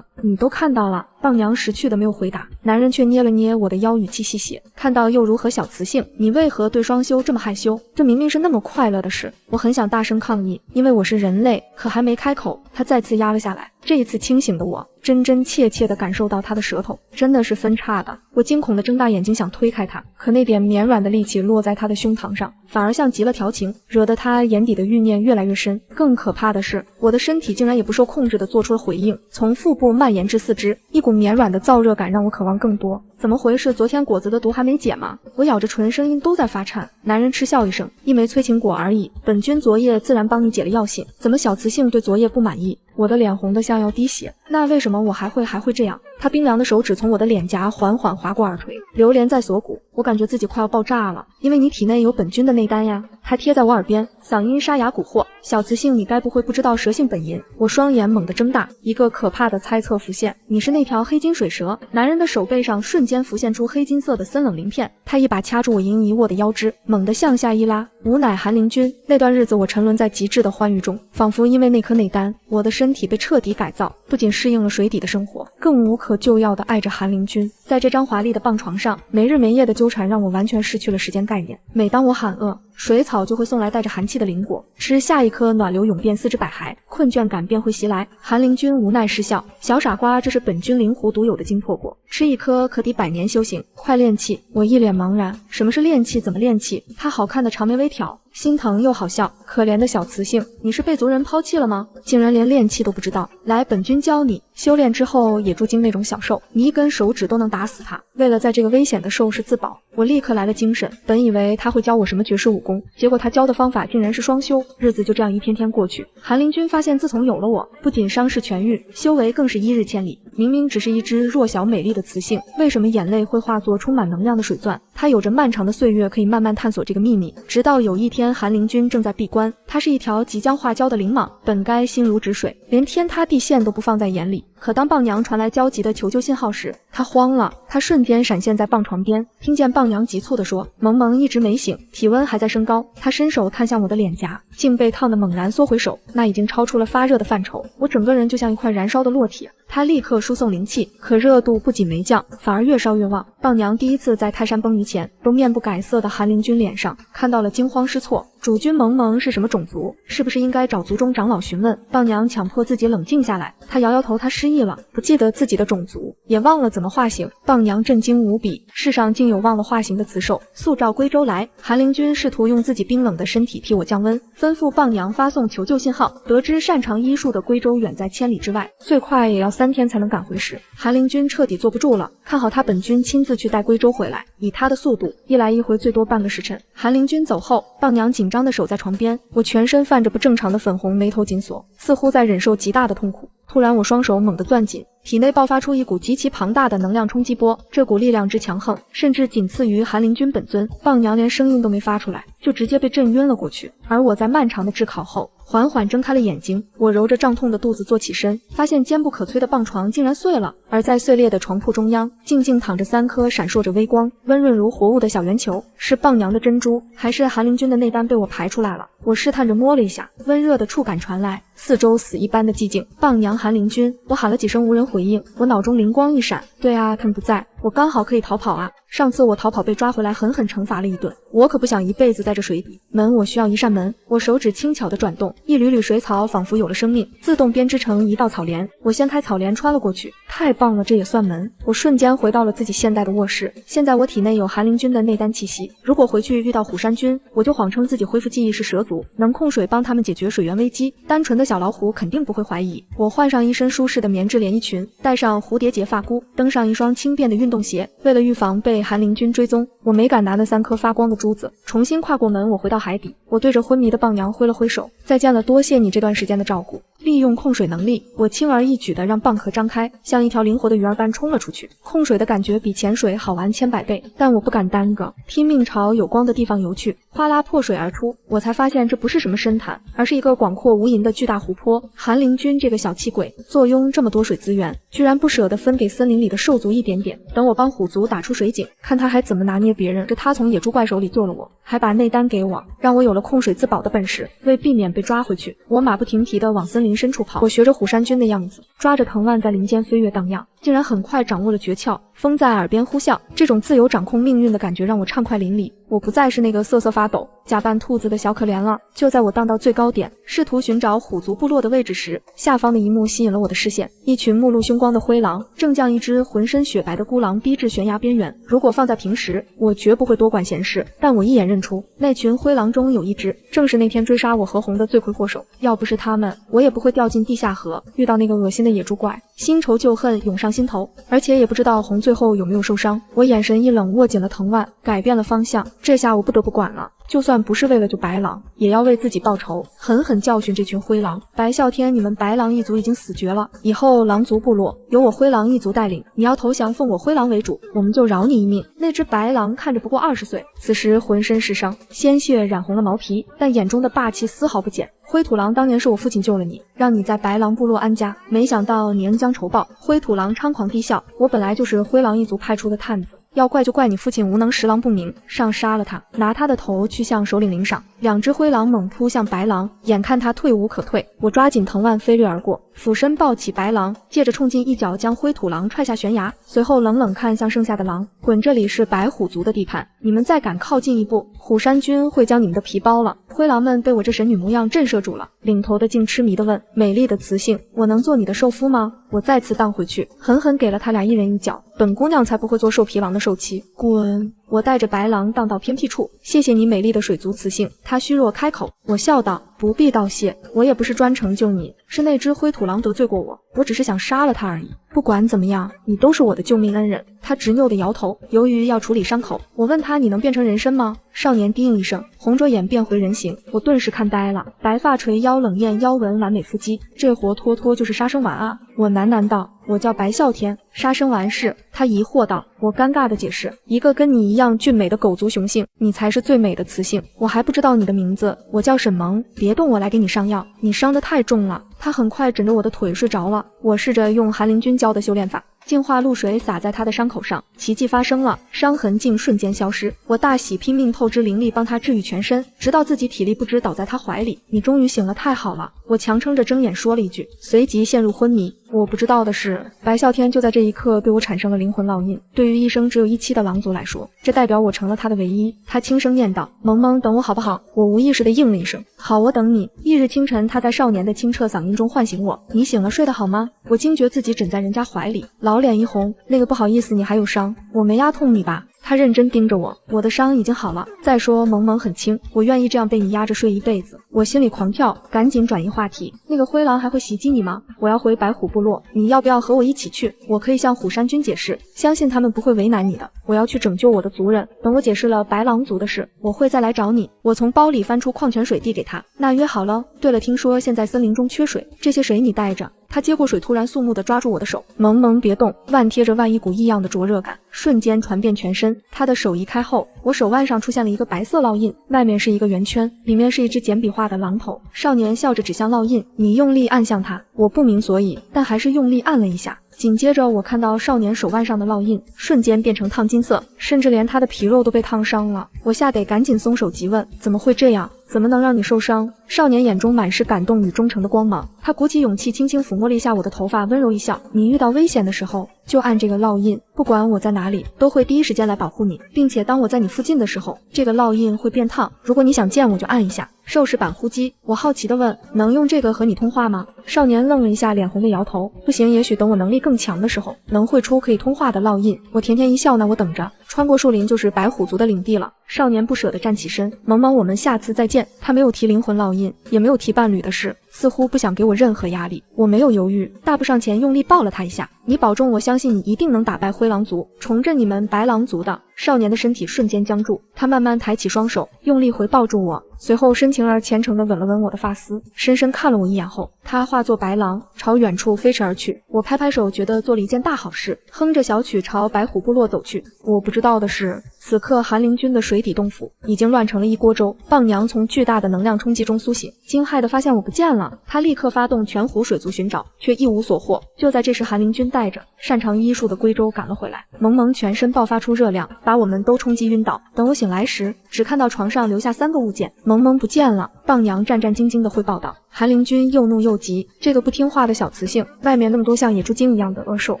你都看到了？伴娘识趣的没有回答，男人却捏了捏我的腰，语气细写：“看到又如何，小雌性，你为何对双休这么害羞？这明明是那么快乐的事。”我很想大声抗议，因为我是人类，可还没开口，他再次压了下来。这一次清醒的我真真切切地感受到他的舌头真的是分叉的。我惊恐地睁大眼睛想推开他，可那点绵软的力气落在他的胸膛上，反而像极了调情，惹得他眼底的欲念越来越深。更可怕的是，我的身体竟然也不受控制地做出了回应，从腹部蔓延至四肢，一股绵软的燥热感让我渴望更多。怎么回事？昨天果子的毒还没解吗？我咬着唇，声音都在发颤。男人嗤笑一声：“一枚催情果而已，本君昨夜自然帮你解了药性，怎么小雌性对昨夜不满意？”我的脸红得像要滴血。那为什么我还会这样？他冰凉的手指从我的脸颊缓缓划过耳垂，流连在锁骨。我感觉自己快要爆炸了，因为你体内有本君的内丹呀。他贴在我耳边，嗓音沙哑蛊惑：“小雌性，你该不会不知道蛇性本淫？”我双眼猛地睁大，一个可怕的猜测浮现：你是那条黑金水蛇。男人的手背上瞬间浮现出黑金色的森冷鳞片，他一把掐住我隐隐一握的腰肢，猛地向下一拉。吾乃韩灵君。那段日子我沉沦在极致的欢愉中，仿佛因为那颗内丹，我的身体被彻底改造，不仅适应了水底的生活，更无可救药地爱着韩灵君。在这张华丽的棒床上，没日没夜的纠缠让我完全失去了时间概念。每当我喊饿，水草就会送来带着寒气的灵果，吃下一颗暖流涌遍四肢百骸，困倦感便会袭来。韩灵君无奈失笑：“小傻瓜，这是本君灵狐独有的精魄果，吃一颗可抵100年修行，快练气。”我一脸茫然，什么是练气？怎么练气？他好看的长眉微挑，心疼又好笑。可怜的小雌性，你是被族人抛弃了吗？竟然连练气都不知道。来，本君教你。修炼之后，野猪精那种小兽，你一根手指都能打死他。为了在这个危险的兽世自保，我立刻来了精神。本以为他会教我什么绝世武功，结果他教的方法竟然是双修。日子就这样一天天过去。韩灵君发现，自从有了我，不仅伤势痊愈，修为更是1日千里。明明只是一只弱小美丽的雌性，为什么眼泪会化作充满能量的水钻？他有着漫长的岁月可以慢慢探索这个秘密。直到有一天，韩灵君正在闭关，他是一条即将化蛟的灵蟒，本该心如止水，连天塌地陷都不放在眼里。可当棒娘传来焦急的求救信号时，他慌了。他瞬间闪现在棒床边，听见棒娘急促地说：“萌萌一直没醒，体温还在升高。”他伸手探向我的脸颊，竟被烫得猛然缩回手，那已经超出了发热的范畴，我整个人就像一块燃烧的烙铁。他立刻输送灵气，可热度不仅没降，反而越烧越旺。棒娘第一次在泰山崩于前，都面不改色的韩灵君脸上看到了惊慌失措。主君萌萌是什么种族？是不是应该找族中长老询问？棒娘强迫自己冷静下来，她摇摇头，她失忆了，不记得自己的种族，也忘了怎么化形。棒娘震惊无比，世上竟有忘了化形的雌兽，速召归州来。韩灵君试图用自己冰冷的身体替我降温，吩咐棒娘发送求救信号。得知擅长医术的归州远在千里之外，最快也要3天才能赶回时，韩灵君彻底坐不住了，看好他本君亲自去带归州回来。以他的速度，一来一回最多半个时辰。韩灵君走后，棒娘紧张的守在床边，我全身泛着不正常的粉红，眉头紧锁，似乎在忍受极大的痛苦。突然，我双手猛地攥紧，体内爆发出一股极其庞大的能量冲击波，这股力量之强横，甚至仅次于韩灵君本尊。棒娘连声音都没发出来，就直接被震晕了过去。而我在漫长的炙烤后，缓缓睁开了眼睛。我揉着胀痛的肚子坐起身，发现坚不可摧的棒床竟然碎了，而在碎裂的床铺中央，静静躺着3颗闪烁着微光、温润如活物的小圆球。是棒娘的珍珠，还是韩灵君的内丹被我排出来了？我试探着摸了一下，温热的触感传来，四周死一般的寂静。棒娘，韩灵君，我喊了几声无人回应。我脑中灵光一闪，对啊，他们不在。我刚好可以逃跑啊！上次我逃跑被抓回来，狠狠惩罚了一顿，我可不想一辈子在这水底。门，我需要一扇门。我手指轻巧地转动，一缕缕水草仿佛有了生命，自动编织成一道草帘。我掀开草帘穿了过去，太棒了，这也算门。我瞬间回到了自己现代的卧室。现在我体内有寒灵君的内丹气息，如果回去遇到虎山君，我就谎称自己恢复记忆是蛇族，能控水帮他们解决水源危机。单纯的小老虎肯定不会怀疑。我换上一身舒适的棉质连衣裙，戴上蝴蝶结发箍，登上一双轻便的运动鞋。为了预防被寒灵君追踪，我没敢拿那3颗发光的珠子。重新跨过门，我回到海底。我对着昏迷的棒娘挥了挥手，再见了，多谢你这段时间的照顾。利用控水能力，我轻而易举地让蚌壳张开，像一条灵活的鱼儿般冲了出去。控水的感觉比潜水好玩千百倍，但我不敢耽搁，拼命朝有光的地方游去。哗啦破水而出，我才发现这不是什么深潭，而是一个广阔无垠的巨大湖泊。寒灵君这个小气鬼，坐拥这么多水资源，居然不舍得分给森林里的兽族一点点。等我帮虎族打出水井，看他还怎么拿捏别人。这他从野猪怪手里救了我，还把内丹给我，让我有了控水自保的本事。为避免被抓回去，我马不停蹄地往森林深处跑。我学着虎山君的样子，抓着藤蔓在林间飞跃荡漾，竟然很快掌握了诀窍。风在耳边呼啸，这种自由掌控命运的感觉让我畅快淋漓。我不再是那个瑟瑟发抖、假扮兔子的小可怜了。就在我荡到最高点，试图寻找虎族部落的位置时，下方的一幕吸引了我的视线。一群目露凶光的灰狼正将一只浑身雪白的孤狼逼至悬崖边缘。如果放在平时，我绝不会多管闲事，但我一眼认出那群灰狼中有一只正是那天追杀我何红的罪魁祸首。要不是他们，我也不会掉进地下河，遇到那个恶心的野猪怪。新仇旧恨涌上心头，而且也不知道红最后有没有受伤。我眼神一冷，握紧了藤蔓，改变了方向。这下我不得不管了，就算不是为了救白狼，也要为自己报仇，狠狠教训这群灰狼。白啸天，你们白狼一族已经死绝了，以后狼族部落由我灰狼一族带领，你要投降奉我灰狼为主，我们就饶你一命。那只白狼看着不过20岁，此时浑身是伤，鲜血染红了毛皮，但眼中的霸气丝毫不减。灰土狼，当年是我父亲救了你，让你在白狼部落安家，没想到你恩将仇报。灰土狼猖狂地笑，我本来就是灰狼一族派出的探子，要怪就怪你父亲无能，识狼不明，上杀了他，拿他的头去向首领领赏。2只灰狼猛扑向白狼，眼看他退无可退，我抓紧藤蔓飞掠而过，俯身抱起白狼，借着冲劲一脚将灰土狼踹下悬崖，随后冷冷看向剩下的狼，滚，这里是白虎族的地盘，你们再敢靠近一步，虎山君会将你们的皮剥了。灰狼们被我这神女模样震慑住了，领头的竟痴迷地问，美丽的雌性，我能做你的兽夫吗？我再次荡回去，狠狠给了他俩一人一脚，本姑娘才不会做兽皮狼的受妻，滚！我带着白狼荡到偏僻处，谢谢你美丽的水族雌性。他虚弱开口，我笑道，不必道谢，我也不是专程救你，是那只灰土狼得罪过我，我只是想杀了他而已。不管怎么样，你都是我的救命恩人。他执拗地摇头，由于要处理伤口，我问他，你能变成人参吗？少年低应一声，红着眼变回人形。我顿时看呆了，白发垂腰，冷艳腰纹，完美腹肌，这活脱脱就是杀生丸啊！我喃喃道，我叫白啸天，杀生丸是？他疑惑道。我尴尬地解释，一个跟你一样俊美的狗族雄性，你才是最美的雌性。我还不知道你的名字，我叫沈萌，别动，我来给你上药，你伤得太重了。他很快枕着我的腿睡着了。我试着用寒灵君教的修炼法，净化露水洒在他的伤口上，奇迹发生了，伤痕竟瞬间消失。我大喜，拼命透支灵力帮他治愈全身，直到自己体力不支倒在他怀里。你终于醒了，太好了！我强撑着睁眼说了一句，随即陷入昏迷。我不知道的是，白啸天就在这一刻对我产生了灵魂烙印。对于一生只有一妻的狼族来说，这代表我成了他的唯一。他轻声念道，萌萌，等我好不好？我无意识地应了一声，好，我等你。翌日清晨，他在少年的清澈嗓音中唤醒我，你醒了，睡得好吗？我惊觉自己枕在人家怀里，老脸一红，那个不好意思，你还有伤，我没压痛你吧？他认真盯着我，我的伤已经好了。再说萌萌很轻，我愿意这样被你压着睡一辈子。我心里狂跳，赶紧转移话题。那个灰狼还会袭击你吗？我要回白虎部落，你要不要和我一起去？我可以向虎山君解释，相信他们不会为难你的。我要去拯救我的族人，等我解释了白狼族的事，我会再来找你。我从包里翻出矿泉水递给他，那约好了。对了，听说现在森林中缺水，这些水你带着。他接过水，突然肃穆地抓住我的手，萌萌别动，腕贴着腕，一股异样的灼热感瞬间传遍全身。他的手移开后，我手腕上出现了一个白色烙印，外面是一个圆圈，里面是一只简笔画的狼头。少年笑着指向烙印，你用力按向它。我不明所以，但还是用力按了一下。紧接着我看到少年手腕上的烙印瞬间变成烫金色，甚至连他的皮肉都被烫伤了。我吓得赶紧松手急问，怎么会这样？怎么能让你受伤？少年眼中满是感动与忠诚的光芒，他鼓起勇气轻轻抚摸了一下我的头发，温柔一笑，你遇到危险的时候就按这个烙印，不管我在哪里，都会第一时间来保护你，并且当我在你附近的时候，这个烙印会变烫。如果你想见我，就按一下。兽氏版呼机，我好奇地问，能用这个和你通话吗？少年愣了一下，脸红的摇头，不行，也许等我能力更强的时候，能绘出可以通话的烙印。我甜甜一笑，那我等着。穿过树林就是白虎族的领地了。少年不舍得站起身，萌萌，我们下次再见。他没有提灵魂烙印，也没有提伴侣的事，似乎不想给我任何压力。我没有犹豫，大步上前，用力抱了他一下。你保重，我相信你一定能打败灰狼族，重振你们白狼族的。少年的身体瞬间僵住，他慢慢抬起双手，用力回抱住我，随后深情而虔诚地吻了吻我的发丝，深深看了我一眼后，他化作白狼朝远处飞驰而去。我拍拍手，觉得做了一件大好事，哼着小曲朝白虎部落走去。我不知道的是，此刻韩灵君的水底洞府已经乱成了一锅粥。棒娘从巨大的能量冲击中苏醒，惊骇地发现我不见了，她立刻发动全湖水族寻找，却一无所获。就在这时，韩灵君带着擅长医术的龟州赶了回来，萌萌全身爆发出热量，把我们都冲击晕倒。等我醒来时，只看到床上留下3个物件，萌萌不见了。棒娘战战兢兢地汇报道。韩灵君又怒又急，这个不听话的小雌性，外面那么多像野猪精一样的恶兽，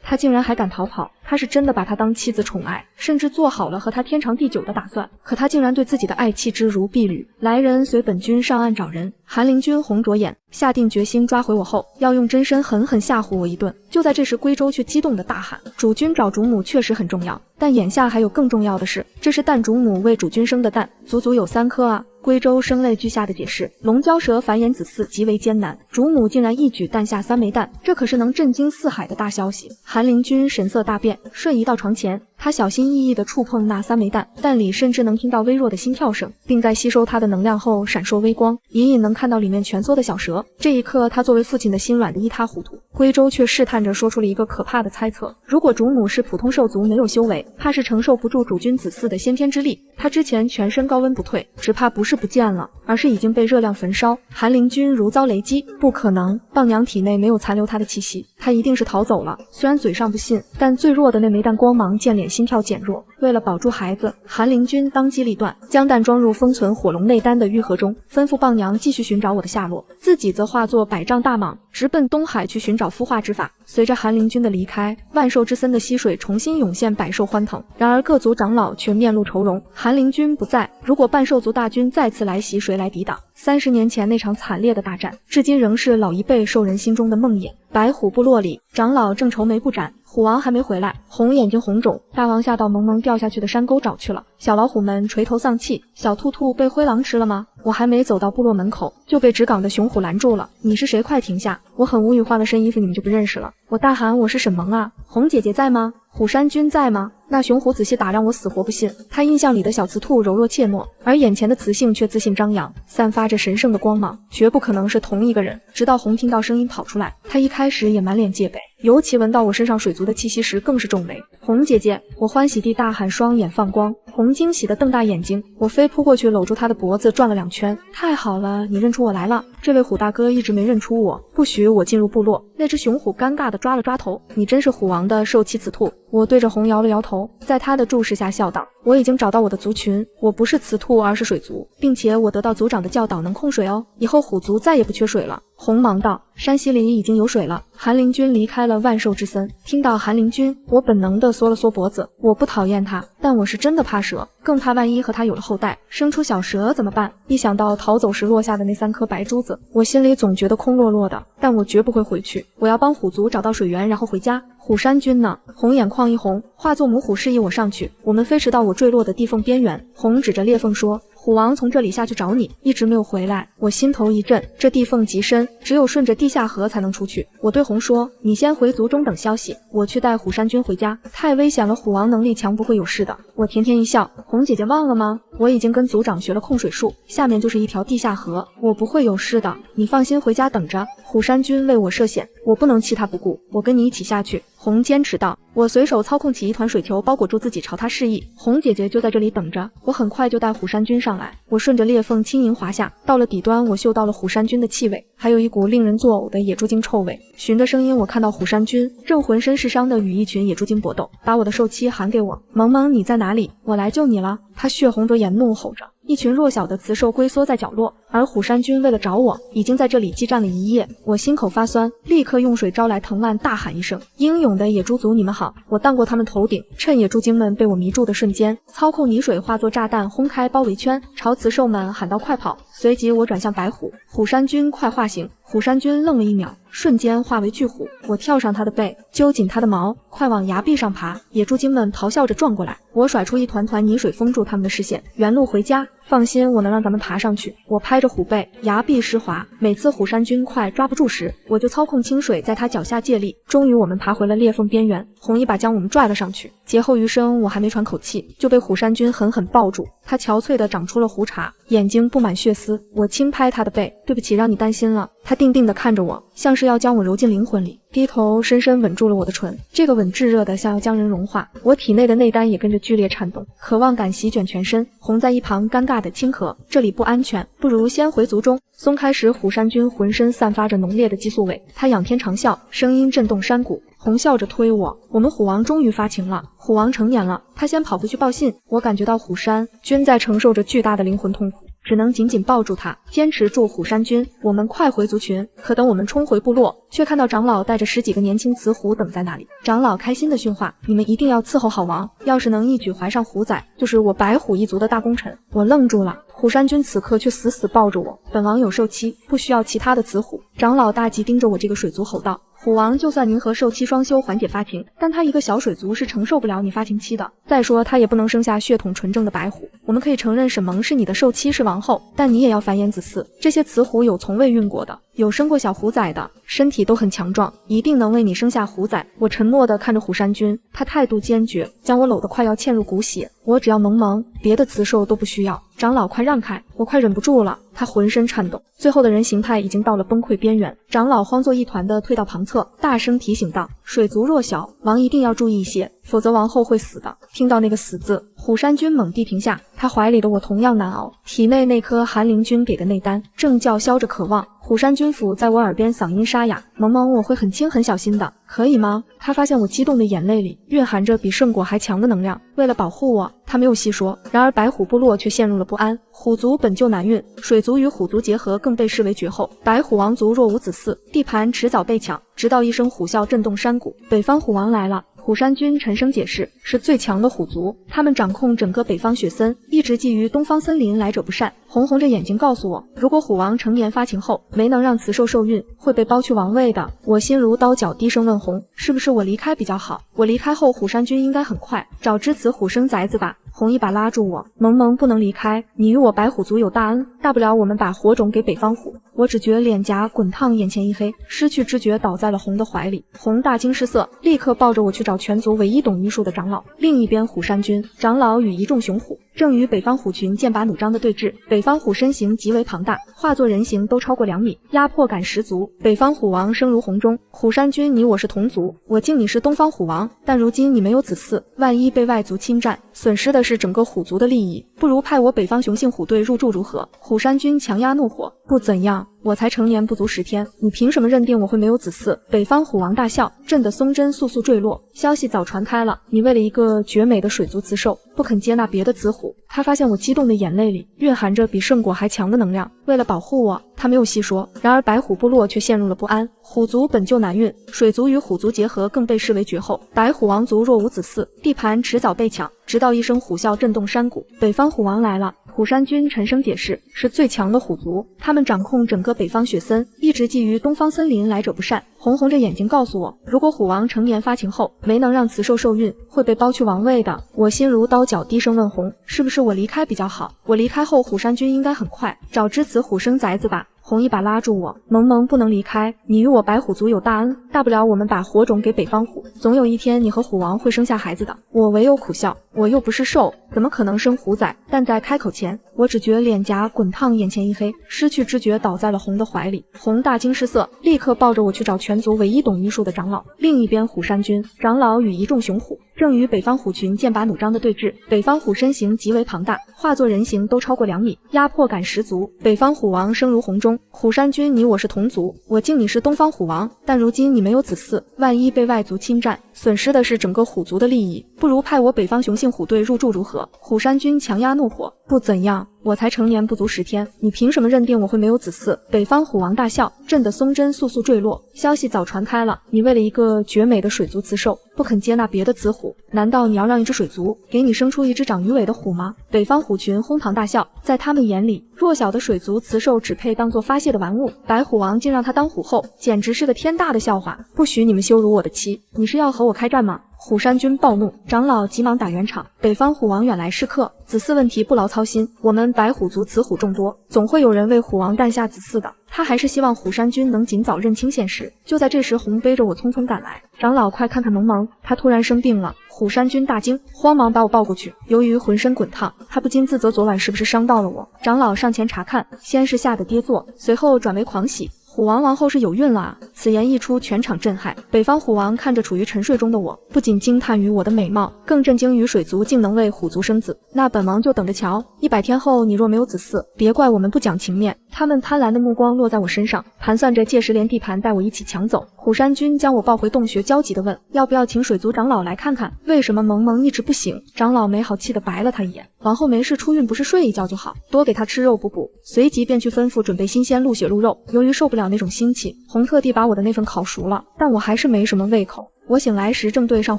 他竟然还敢逃跑。他是真的把她当妻子宠爱，甚至做好了和她天长地久的打算，可他竟然对自己的爱弃之如敝履。来人，随本君上岸找人。韩灵君红着眼，下定决心抓回我后，要用真身狠狠吓唬我一顿。就在这时，龟州却激动地大喊：主君找主母确实很重要，但眼下还有更重要的事，这是蛋主母为主君生的蛋，足足有3颗啊！龟州声泪俱下的解释，龙蛟蛇繁衍子嗣极为艰难，主母竟然一举诞下3枚蛋，这可是能震惊四海的大消息。韩灵君神色大变，瞬移到床前，他小心翼翼地触碰那3枚蛋，蛋里甚至能听到微弱的心跳声，并在吸收它的能量后闪烁微光，隐隐能看到里面蜷缩的小蛇。这一刻，他作为父亲的心软得一塌糊涂。龟州却试探着说出了一个可怕的猜测，如果主母是普通兽族，没有修为，怕是承受不住主君子嗣的先天之力。他之前全身高温不退，只怕不是不见了，而是已经被热量焚烧。韩灵君如遭雷击，不可能，棒娘体内没有残留他的气息，他一定是逃走了。虽然嘴上不信，但最弱的那枚蛋光芒渐敛，心跳减弱。为了保住孩子，韩灵君当机立断，将蛋装入封存火龙内丹的玉盒中，吩咐棒娘继续寻找我的下落，自己则化作百丈大蟒，直奔东海去寻找孵化之法。随着韩灵君的离开，万兽之森的溪水重新涌现，百兽欢腾。然而各族长老却面露愁容，韩灵君不在，如果半兽族大军再次来袭，谁来抵挡？30年前那场惨烈的大战，至今仍是老一辈兽人心中的梦魇。白虎部落里，长老正愁眉不展，虎王还没回来，红眼睛红肿。大王下到萌萌掉下去的山沟找去了，小老虎们垂头丧气。小兔兔被灰狼吃了吗？我还没走到部落门口，就被直岗的熊虎拦住了。你是谁？快停下！我很无语，换了身衣服你们就不认识了。我大喊，我是沈萌啊，红姐姐在吗？虎山君在吗？那熊虎仔细打量我，死活不信。他印象里的小雌兔柔弱怯懦，而眼前的雌性却自信张扬，散发着神圣的光芒，绝不可能是同一个人。直到红听到声音跑出来，他一开始也满脸戒备，尤其闻到我身上水族的气息时更是重雷。红姐姐，我欢喜地大喊，双眼放光。红惊喜地瞪大眼睛，我飞扑过去搂住他的脖子转了2圈。太好了，你认出我来了。这位虎大哥一直没认出我，不许我进入部落。那只熊虎尴尬地抓了抓头，你真是虎王的受妻雌兔。我对着红摇了摇头，在他的注视下笑道，我已经找到我的族群，我不是雌兔，而是水族，并且我得到族长的教导，能控水哦，以后虎族再也不缺水了。红忙道，山溪里已经有水了。韩灵君离开了万兽之森。听到韩灵君，我本能地缩了缩脖子。我不讨厌他，但我是真的怕蛇，更怕万一和他有了后代，生出小蛇怎么办？一想到逃走时落下的那3颗白珠子，我心里总觉得空落落的。但我绝不会回去，我要帮虎族找到水源，然后回家。虎山君呢？红眼眶一红，化作母虎示意我上去。我们飞驰到我坠落的地缝边缘，红指着裂缝说，虎王从这里下去找你，一直没有回来。我心头一震，这地缝极深，只有顺着地下河才能出去。我对红说，你先回族中等消息，我去带虎山君回家。太危险了，虎王能力强，不会有事的。我甜甜一笑，红姐姐忘了吗？我已经跟族长学了控水术，下面就是一条地下河，我不会有事的，你放心回家等着。虎山君为我涉险，我不能弃他不顾，我跟你一起下去。红坚持道。我随手操控起一团水球，包裹住自己，朝他示意。红姐姐就在这里等着，我很快就带虎山君上来。我顺着裂缝轻盈滑下，到了底端，我嗅到了虎山君的气味，还有一股令人作呕的野猪精臭味。循着声音，我看到虎山君正浑身是伤的与一群野猪精搏斗，把我的受妻喊给我。萌萌，你在哪里？我来救你了。他血红着眼怒吼着，一群弱小的雌兽龟缩在角落。而虎山君为了找我，已经在这里激战了一夜。我心口发酸，立刻用水招来藤蔓，大喊一声：英勇的野猪族，你们好！我荡过他们头顶，趁野猪精们被我迷住的瞬间，操控泥水化作炸弹，轰开包围圈，朝雌兽们喊道：快跑！随即我转向白虎，虎山君快化形！虎山君愣了一秒，瞬间化为巨虎。我跳上他的背，揪紧他的毛，快往崖壁上爬。野猪精们咆哮着撞过来，我甩出一团团泥水封住他们的视线。原路回家，放心，我能让咱们爬上去。我拍着虎背，崖壁湿滑。每次虎山君快抓不住时，我就操控清水在他脚下借力。终于我们爬回了裂缝边缘，红一把将我们拽了上去。劫后余生，我还没喘口气，就被虎山君狠狠抱住。他憔悴的长出了胡茬，眼睛布满血丝。我轻拍他的背，对不起，让你担心了。他定定地看着我，像是要将我揉进灵魂里，低头深深吻住了我的唇。这个吻炙热的像要将人融化，我体内的内丹也跟着剧烈颤动，渴望感席卷全身。红在一旁尴尬的轻咳，这里不安全，不如先回族中。松开时，虎山君浑身散发着浓烈的激素味，他仰天长啸，声音震动山谷。红笑着推我，我们虎王终于发情了。虎王成年了，他先跑回去报信。我感觉到虎山君在承受着巨大的灵魂痛苦，只能紧紧抱住他，坚持住虎山君。我们快回族群，可等我们冲回部落，却看到长老带着10几个年轻雌虎等在那里。长老开心的训话：你们一定要伺候好王，要是能一举怀上虎崽，就是我白虎一族的大功臣。我愣住了，虎山君此刻却死死抱着我。本王有受妻，不需要其他的雌虎。长老大吉盯着我这个水族吼道：虎王就算您和受妻双修缓解发情，但他一个小水族是承受不了你发情期的。再说他也不能生下血统纯正的白虎。我们可以承认沈萌是你的受妻，是王后，但你也要繁衍子嗣。这些雌虎有从未孕过的，有生过小虎崽的，身体都很强壮，一定能为你生下虎崽。我沉默地看着虎山君，他态度坚决，将我搂得快要嵌入骨血。我只要萌萌，别的雌兽都不需要。长老快让开，我快忍不住了。他浑身颤抖，最后的人形态已经到了崩溃边缘。长老慌作一团地退到旁侧，大声提醒道：水族弱小，王一定要注意一些，否则王后会死的。听到那个死字，虎山君猛地停下，他怀里的我同样难熬，体内那颗寒灵君给的内丹正叫嚣着渴望。虎山君府在我耳边嗓音沙哑：萌萌，我会很轻很小心的，可以吗？他发现我激动的眼泪里蕴含着比圣果还强的能量，为了保护我，他没有细说。然而白虎部落却陷入了不安，虎族本就难孕，水族与虎族结合更被视为绝后。白虎王族若无子嗣，地盘迟早被抢。直到一声虎啸震动山谷，北方虎王来了。虎山君沉声解释，是最强的虎族，他们掌控整个北方雪森，一直觊觎东方森林，来者不善。红着眼睛告诉我，如果虎王成年发情后没能让雌兽受孕，会被剥去王位的。我心如刀绞，低声问红，是不是我离开比较好？我离开后，虎山君应该很快找只雌虎生崽子吧。红一把拉住我，萌萌不能离开，你与我白虎族有大恩，大不了我们把火种给北方虎。我只觉脸颊滚烫，眼前一黑，失去知觉，倒在了红的怀里。红大惊失色，立刻抱着我去找全族唯一懂医术的长老。另一边，虎山君长老与一众雄虎正与北方虎群剑拔弩张的对峙。北方虎身形极为庞大，化作人形都超过2米，压迫感十足。北方虎王声如洪钟：虎山君，你我是同族，我敬你是东方虎王，但如今你没有子嗣，万一被外族侵占，损失的是整个虎族的利益，不如派我北方雄性虎队入驻如何？虎山君强压怒火：不怎样，我才成年不足10天，你凭什么认定我会没有子嗣？北方虎王大笑，震得松针簌簌坠落。消息早传开了，你为了一个绝美的水族雌兽，不肯接纳别的雌虎。他发现我激动的眼泪里蕴含着比圣果还强的能量，为了保护我，他没有细说。然而白虎部落却陷入了不安，虎族本就难孕，水族与虎族结合更被视为绝后。白虎王族若无子嗣，地盘迟早被抢。直到一声虎啸震动山谷，北方虎王来了。虎山君沉声解释，是最强的虎族，他们掌控整个北方雪森，一直觊觎东方森林，来者不善。红着眼睛告诉我，如果虎王成年发情后没能让雌兽受孕，会被剥去王位的。我心如刀绞，低声问红，是不是我离开比较好？我离开后，虎山君应该很快找只雌虎生崽子吧。红一把拉住我，萌萌不能离开，你与我白虎族有大恩，大不了我们把火种给北方虎，总有一天你和虎王会生下孩子的。我唯有苦笑，我又不是兽，怎么可能生虎崽？但在开口前，我只觉脸颊滚烫，眼前一黑，失去知觉，倒在了红的怀里。红大惊失色，立刻抱着我去找全族唯一懂医术的长老。另一边，虎山君长老与一众雄虎正与北方虎群剑拔弩张的对峙。北方虎身形极为庞大，化作人形都超过2米，压迫感十足。北方虎王声如洪钟：虎山君，你我是同族，我敬你是东方虎王，但如今你没有子嗣，万一被外族侵占，损失的是整个虎族的利益，不如派我北方雄性虎队入驻如何？虎山君强压怒火：不怎样，我才成年不足10天，你凭什么认定我会没有子嗣？北方虎王大笑，震得松针簌簌坠落。消息早传开了，你为了一个绝美的水族雌兽，不肯接纳别的雌虎，难道你要让一只水族给你生出一只长鱼尾的虎吗？北方虎群哄堂大笑，在他们眼里，弱小的水族雌兽只配当作发泄的玩物，白虎王竟让他当虎后，简直是个天大的笑话！不许你们羞辱我的妻！你是要和我开战吗？虎山君暴怒，长老急忙打圆场。北方虎王远来是客，子嗣问题不劳操心，我们白虎族雌虎众多，总会有人为虎王诞下子嗣的。他还是希望虎山君能尽早认清现实。就在这时，红背着我匆匆赶来，长老快看看萌萌，他突然生病了。虎山君大惊，慌忙把我抱过去。由于浑身滚烫，他不禁自责昨晚是不是伤到了我。长老上前查看，先是吓得跌坐，随后转为狂喜。虎王王后是有孕了啊！此言一出，全场震撼。北方虎王看着处于沉睡中的我，不仅惊叹于我的美貌，更震惊于水族竟能为虎族生子。那本王就等着瞧，100天后你若没有子嗣，别怪我们不讲情面。他们贪婪的目光落在我身上，盘算着届时连地盘带我一起抢走。虎山君将我抱回洞穴，焦急地问：要不要请水族长老来看看？为什么萌萌一直不醒？长老没好气地白了他一眼。王后没事出孕不是睡一觉就好，多给她吃肉补补。随即便去吩咐准备新鲜鹿血鹿肉。由于受不了那种腥气，红特地把我的那份烤熟了，但我还是没什么胃口。我醒来时正对上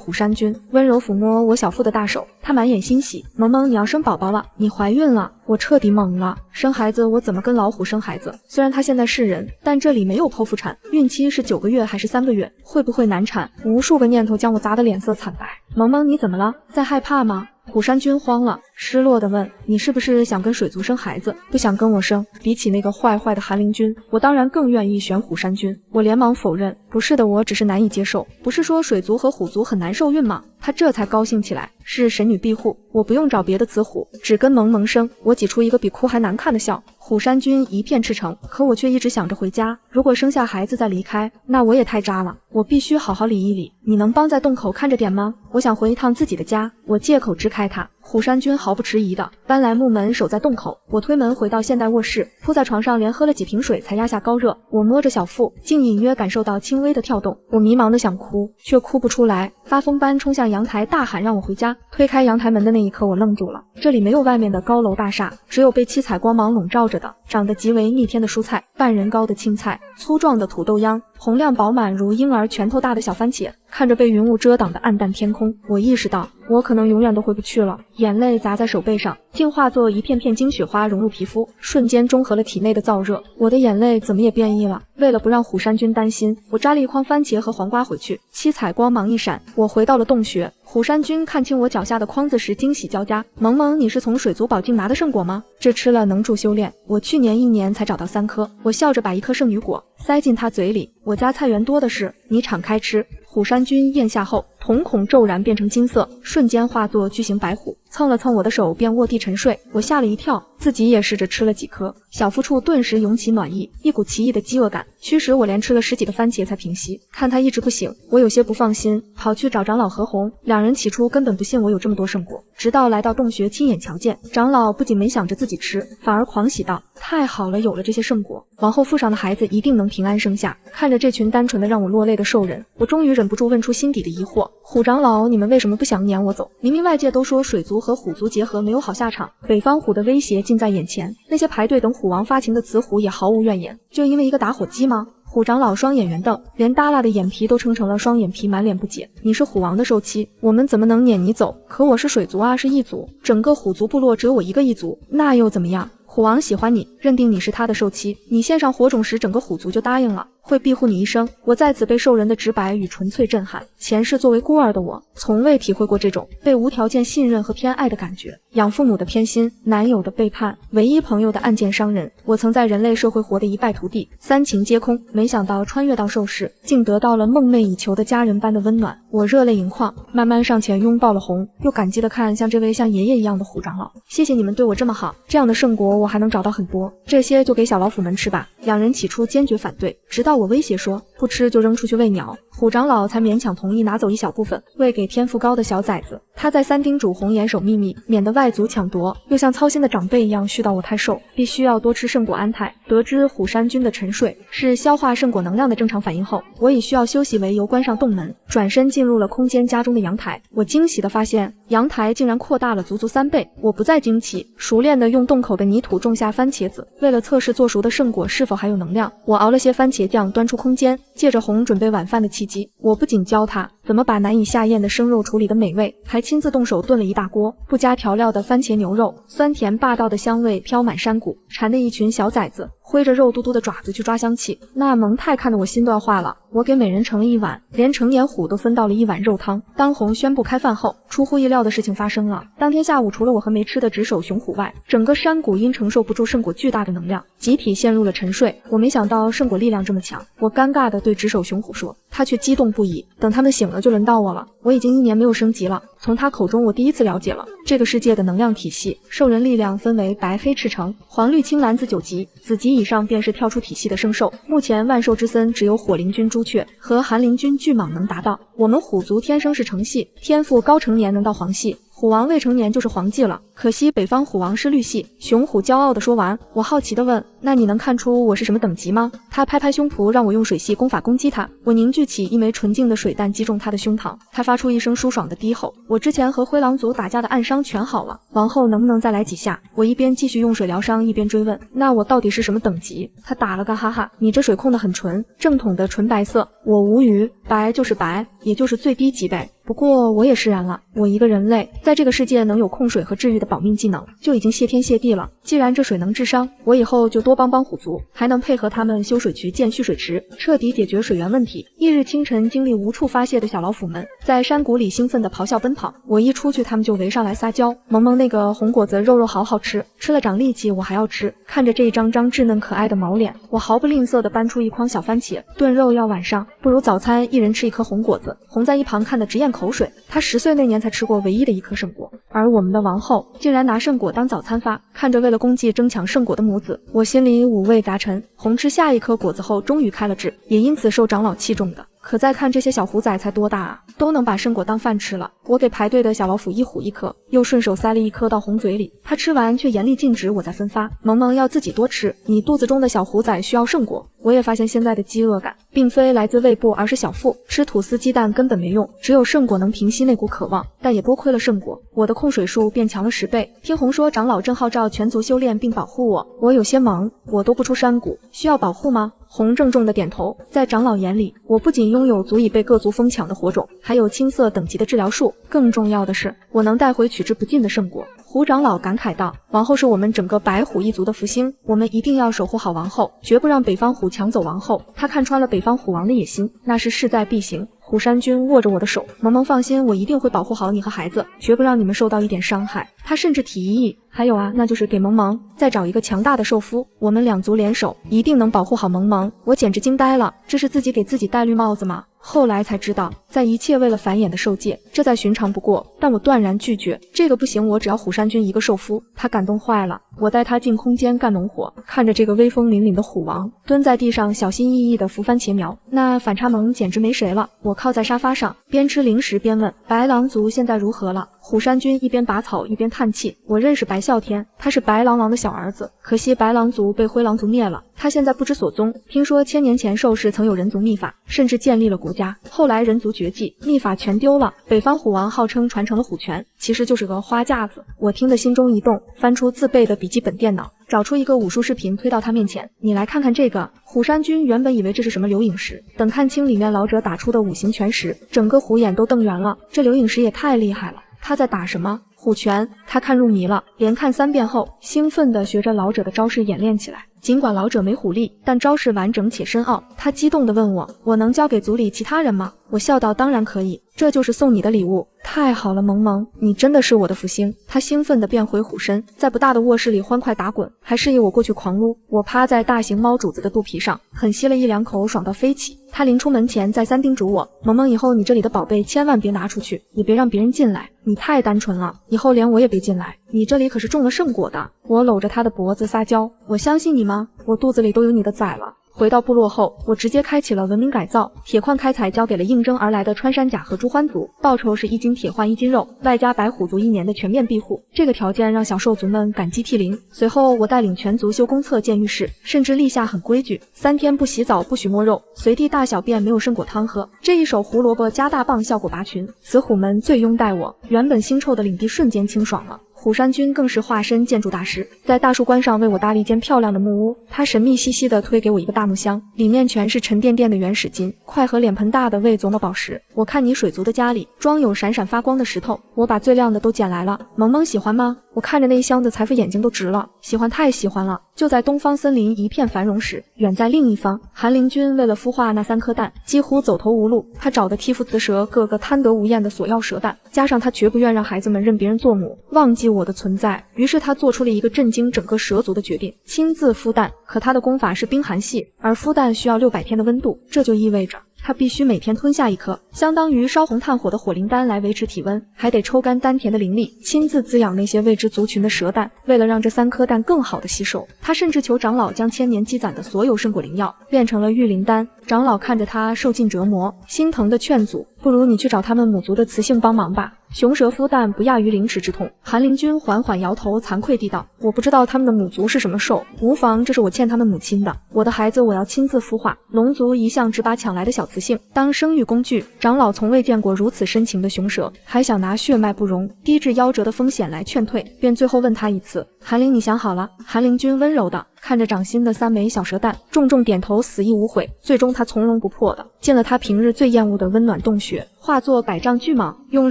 虎山君，温柔抚摸我小腹的大手，他满眼欣喜：萌萌，你要生宝宝了，你怀孕了。我彻底懵了，生孩子我怎么跟老虎生孩子？虽然他现在是人，但这里没有剖腹产，孕期是9个月还是3个月？会不会难产？无数个念头将我砸得脸色惨白。萌萌，你怎么了？在害怕吗？虎山君慌了，失落地问：你是不是想跟水族生孩子，不想跟我生？比起那个坏坏的韩灵君，我当然更愿意选虎山君。我连忙否认：不是的，我只是难以接受。不是说水族和虎族很难受孕吗？他这才高兴起来，是神女庇护，我不用找别的雌虎，只跟萌萌生。我挤出一个比哭还难看的笑。虎山君一片赤诚，可我却一直想着回家。如果生下孩子再离开，那我也太渣了。我必须好好理一理。你能帮在洞口看着点吗？我想回一趟自己的家。我借口支开他。虎山君毫不迟疑地搬来木门，守在洞口。我推门回到现代卧室，扑在床上，连喝了几瓶水才压下高热。我摸着小腹，竟隐约感受到轻微的跳动。我迷茫的想哭，却哭不出来，发疯般冲向阳台，大喊让我回家。推开阳台门的那一刻，我愣住了。这里没有外面的高楼大厦，只有被七彩光芒笼罩着的长得极为逆天的蔬菜，半人高的青菜，粗壮的土豆秧，洪亮饱满如婴儿拳头大的小番茄。看着被云雾遮挡的暗淡天空，我意识到我可能永远都回不去了。眼泪砸在手背上，竟化作一片片金雪花融入皮肤，瞬间中和了体内的燥热。我的眼泪怎么也变异了。为了不让虎山君担心，我摘了一筐番茄和黄瓜回去。七彩光芒一闪，我回到了洞穴。虎山君看清我脚下的筐子时，惊喜交加。萌萌，你是从水族宝境拿的圣果吗？这吃了能助修炼，我去年1年才找到3颗。我笑着把一颗圣女果塞进他嘴里，我家菜园多的是，你敞开吃。虎山君咽下后，瞳孔骤然变成金色，瞬间化作巨型白虎，蹭了蹭我的手便卧地沉睡。我吓了一跳，自己也试着吃了几颗，小腹处顿时涌起暖意，一股奇异的饥饿感驱使我连吃了10几个番茄才平息。看他一直不醒，我有些不放心，跑去找长老何红。两人起初根本不信我有这么多圣果，直到来到洞穴亲眼瞧见，长老不仅没想着自己吃，反而狂喜道：太好了，有了这些圣果，往后腹上的孩子一定能平安生下。看着这群单纯的让我落泪的兽人，我终于忍不住问出心底的疑惑：虎长老，你们为什么不想撵我走？明明外界都说水族和虎族结合没有好下场，北方虎的威胁近在眼前，那些排队等虎王发情的雌虎也毫无怨言，就因为一个打火机吗？虎长老双眼圆瞪，连耷拉的眼皮都撑成了双眼皮，满脸不解。你是虎王的受妻，我们怎么能撵你走？可我是水族啊，是异族，整个虎族部落只有我一个异族，那又怎么样？虎王喜欢你，认定你是他的受妻，你献上火种时，整个虎族就答应了，会庇护你一生。我在此被兽人的直白与纯粹震撼。前世作为孤儿的我，从未体会过这种被无条件信任和偏爱的感觉。养父母的偏心，男友的背叛，唯一朋友的暗箭伤人，我曾在人类社会活得一败涂地，三情皆空。没想到穿越到兽世，竟得到了梦寐以求的家人般的温暖。我热泪盈眶，慢慢上前拥抱了红，又感激地看向这位像爷爷一样的虎长老。谢谢你们对我这么好，这样的圣果我还能找到很多，这些就给小老虎们吃吧。两人起初坚决反对，直到我威胁说不吃就扔出去喂鸟，虎长老才勉强同意拿走一小部分喂给天赋高的小崽子。他再三叮嘱红严守秘密，免得外族抢夺，又像操心的长辈一样絮叨我太瘦，必须要多吃圣果安泰。得知虎山君的沉睡是消化圣果能量的正常反应后，我以需要休息为由关上洞门，转身进入了空间家中的阳台。我惊喜地发现，阳台竟然扩大了足足3倍。我不再惊奇，熟练地用洞口的泥土种下番茄子。为了测试做熟的圣果是否还有能量，我熬了些番茄酱端出空间，借着红准备晚饭的契机，我不仅教他怎么把难以下咽的生肉处理得美味，还亲自动手炖了一大锅不加调料的番茄牛肉，酸甜霸道的香味飘满山谷，馋得一群小崽子挥着肉嘟嘟的爪子去抓香气，那萌态看得我心都要化了。我给每人盛了一碗，连成年虎都分到了一碗肉汤。当红宣布开饭后，出乎意料的事情发生了。当天下午，除了我和没吃的值守熊虎外，整个山谷因承受不住圣果巨大的能量，集体陷入了沉睡。我没想到圣果力量这么强，我尴尬地对值守熊虎说，他却激动不已。等他们醒了，就轮到我了。我已经1年没有升级了，从他口中我第一次了解了这个世界的能量体系。兽人力量分为白黑赤橙、黄绿青蓝紫9级，紫级以上便是跳出体系的圣兽。目前万兽之森只有火灵君朱雀和寒灵君巨蟒能达到。我们虎族天生是橙系，天赋高成年能到黄系，虎王未成年就是黄系了，可惜北方虎王是绿系。熊虎骄傲地说完，我好奇地问，那你能看出我是什么等级吗？他拍拍胸脯让我用水系功法攻击他，我凝聚起一枚纯净的水弹击中他的胸膛，他发出一声舒爽的低吼。我之前和灰狼族打架的暗伤全好了，往后能不能再来几下？我一边继续用水疗伤，一边追问，那我到底是什么等级？他打了个哈哈，你这水控得很纯，正统的纯白色。我无语，白就是白，也就是最低级呗。不过我也释然了，我一个人类在这个世界能有控水和治愈的保命技能，就已经谢天谢地了。既然这水能治伤，我以后就多帮帮虎族，还能配合他们修水渠建蓄水池，彻底解决水源问题。翌日清晨，精力无处发泄的小老虎们在山谷里兴奋地咆哮奔跑，我一出去，他们就围上来撒娇。萌萌那个红果子肉好好吃，吃了长力气，我还要吃。看着这一张张稚嫩可爱的毛脸，我毫不吝啬地搬出一筐小番茄，炖肉要晚上，不如早餐一人吃一颗红果子。红在一旁看得直咽口水，他10岁那年才吃过唯一的一颗圣果，而我们的王后竟然拿圣果当早餐发。看着为了功绩争抢圣果的母子，我心里五味杂陈。红吃下一颗果子后终于开了智，也因此受长老器重的。可再看这些小虎崽才多大啊，都能把圣果当饭吃了。我给排队的小老虎一虎一颗，又顺手塞了一颗到红嘴里，他吃完却严厉禁止我再分发。萌萌要自己多吃，你肚子中的小虎崽需要圣果。我也发现现在的饥饿感并非来自胃部，而是小腹。吃吐司鸡蛋根本没用，只有圣果能平息那股渴望，但也多亏了圣果，我的控水术变强了10倍。听红说长老正号召全族修炼并保护我，我有些懵，我都不出山谷，需要保护吗？红郑重的点头，在长老眼里，我不仅拥有足以被各族疯抢的火种，还有青色等级的治疗术，更重要的是，我能带回取之不尽的圣果。胡长老感慨道，王后是我们整个白虎一族的福星，我们一定要守护好王后，绝不让北方虎抢走王后。他看穿了北方虎王的野心，那是势在必行。虎山君握着我的手，萌萌放心，我一定会保护好你和孩子，绝不让你们受到一点伤害。他甚至提议，还有啊，那就是给萌萌再找一个强大的兽夫，我们2族联手，一定能保护好萌萌。我简直惊呆了，这是自己给自己戴绿帽子吗？后来才知道，在一切为了繁衍的兽界，这再寻常不过，但我断然拒绝，这个不行，我只要虎山君一个兽夫。他感动坏了，我带他进空间干农活，看着这个威风凛凛的虎王蹲在地上小心翼翼地扶番茄苗，那反差萌简直没谁了。我靠在沙发上，边吃零食边问，白狼族现在如何了？虎山君一边拔草一边叹气，我认识白啸天，他是白狼王的小儿子，可惜白狼族被灰狼族灭了，他现在不知所踪。听说1000年前兽氏曾有人族秘法，甚至建立了国家，后来人族绝迹，秘法全丢了。北方虎王号称传承了虎权，其实就是个花架子。我听得心中一动，翻出自备的笔记本电脑，找出一个武术视频推到他面前，你来看看这个。虎山君原本以为这是什么流影石，等看清里面老者打出的5行拳时，整个虎眼都瞪圆了，这流影石也太厉害了，他在打什么？虎拳。他看入迷了，连看3遍后，兴奋地学着老者的招式演练起来。尽管老者没虎力，但招式完整且深奥。他激动地问我能交给族里其他人吗？我笑道，当然可以，这就是送你的礼物。太好了，萌萌，你真的是我的福星。他兴奋地变回虎身，在不大的卧室里欢快打滚，还示意我过去狂撸。我趴在大型猫主子的肚皮上，狠吸了1、2口，爽到飞起。他临出门前再三叮嘱我，萌萌，以后你这里的宝贝千万别拿出去，也别让别人进来，你太单纯了，以后连我也别进来，你这里可是中了圣果的。我搂着他的脖子撒娇，我相信你吗？我肚子里都有你的崽了。回到部落后，我直接开启了文明改造，铁矿开采交给了应征而来的穿山甲和朱欢族，报酬是1斤铁换1斤肉，外加白虎族1年的全面庇护。这个条件让小兽族们感激涕零。随后，我带领全族修公厕建浴室，甚至立下很规矩：3天不洗澡，不许摸肉，随地大小便没有圣果汤喝。这一手胡萝卜加大棒，效果拔群，雌虎们最拥戴我，原本腥臭的领地瞬间清爽了。虎山君更是化身建筑大师，在大树关上为我搭了一间漂亮的木屋。他神秘兮兮地推给我一个大木箱，里面全是沉甸甸的原始金块和脸盆大的未琢磨宝石。我看你水族的家里装有闪闪发光的石头，我把最亮的都捡来了。萌萌喜欢吗？我看着那一箱子财富眼睛都直了，喜欢太喜欢了。就在东方森林一片繁荣时，远在另一方，韩灵君为了孵化那3颗蛋，几乎走投无路。他找的剔腹雌蛇个个贪得无厌的索要蛇蛋，加上他绝不愿让孩子们认别人做母，忘记我的存在。于是他做出了一个震惊整个蛇族的决定，亲自孵蛋。可他的功法是冰寒系，而孵蛋需要600天的温度，这就意味着他必须每天吞下1颗，相当于烧红炭火的火灵丹来维持体温，还得抽干丹田的灵力，亲自滋养那些未知族群的蛇蛋。为了让这3颗蛋更好的吸收，他甚至求长老将千年积攒的所有圣果灵药炼成了玉灵丹。长老看着他受尽折磨，心疼的劝阻：不如你去找他们母族的雌性帮忙吧。雄蛇孵蛋不亚于凌迟之痛。韩灵君缓缓摇头，惭愧地道：我不知道他们的母族是什么兽，无妨，这是我欠他们母亲的。我的孩子我要亲自孵化。龙族一向只把抢来的小雌性当生育工具，长老从未见过如此深情的雄蛇，还想拿血脉不容、低至夭折的风险来劝退，便最后问他一次：韩灵，你想好了？韩灵君温柔的看着掌心的3枚小蛇蛋，重重点头，死意无悔。最终他从容不迫的进了他平日最厌恶的温暖洞穴，化作100丈巨蟒，用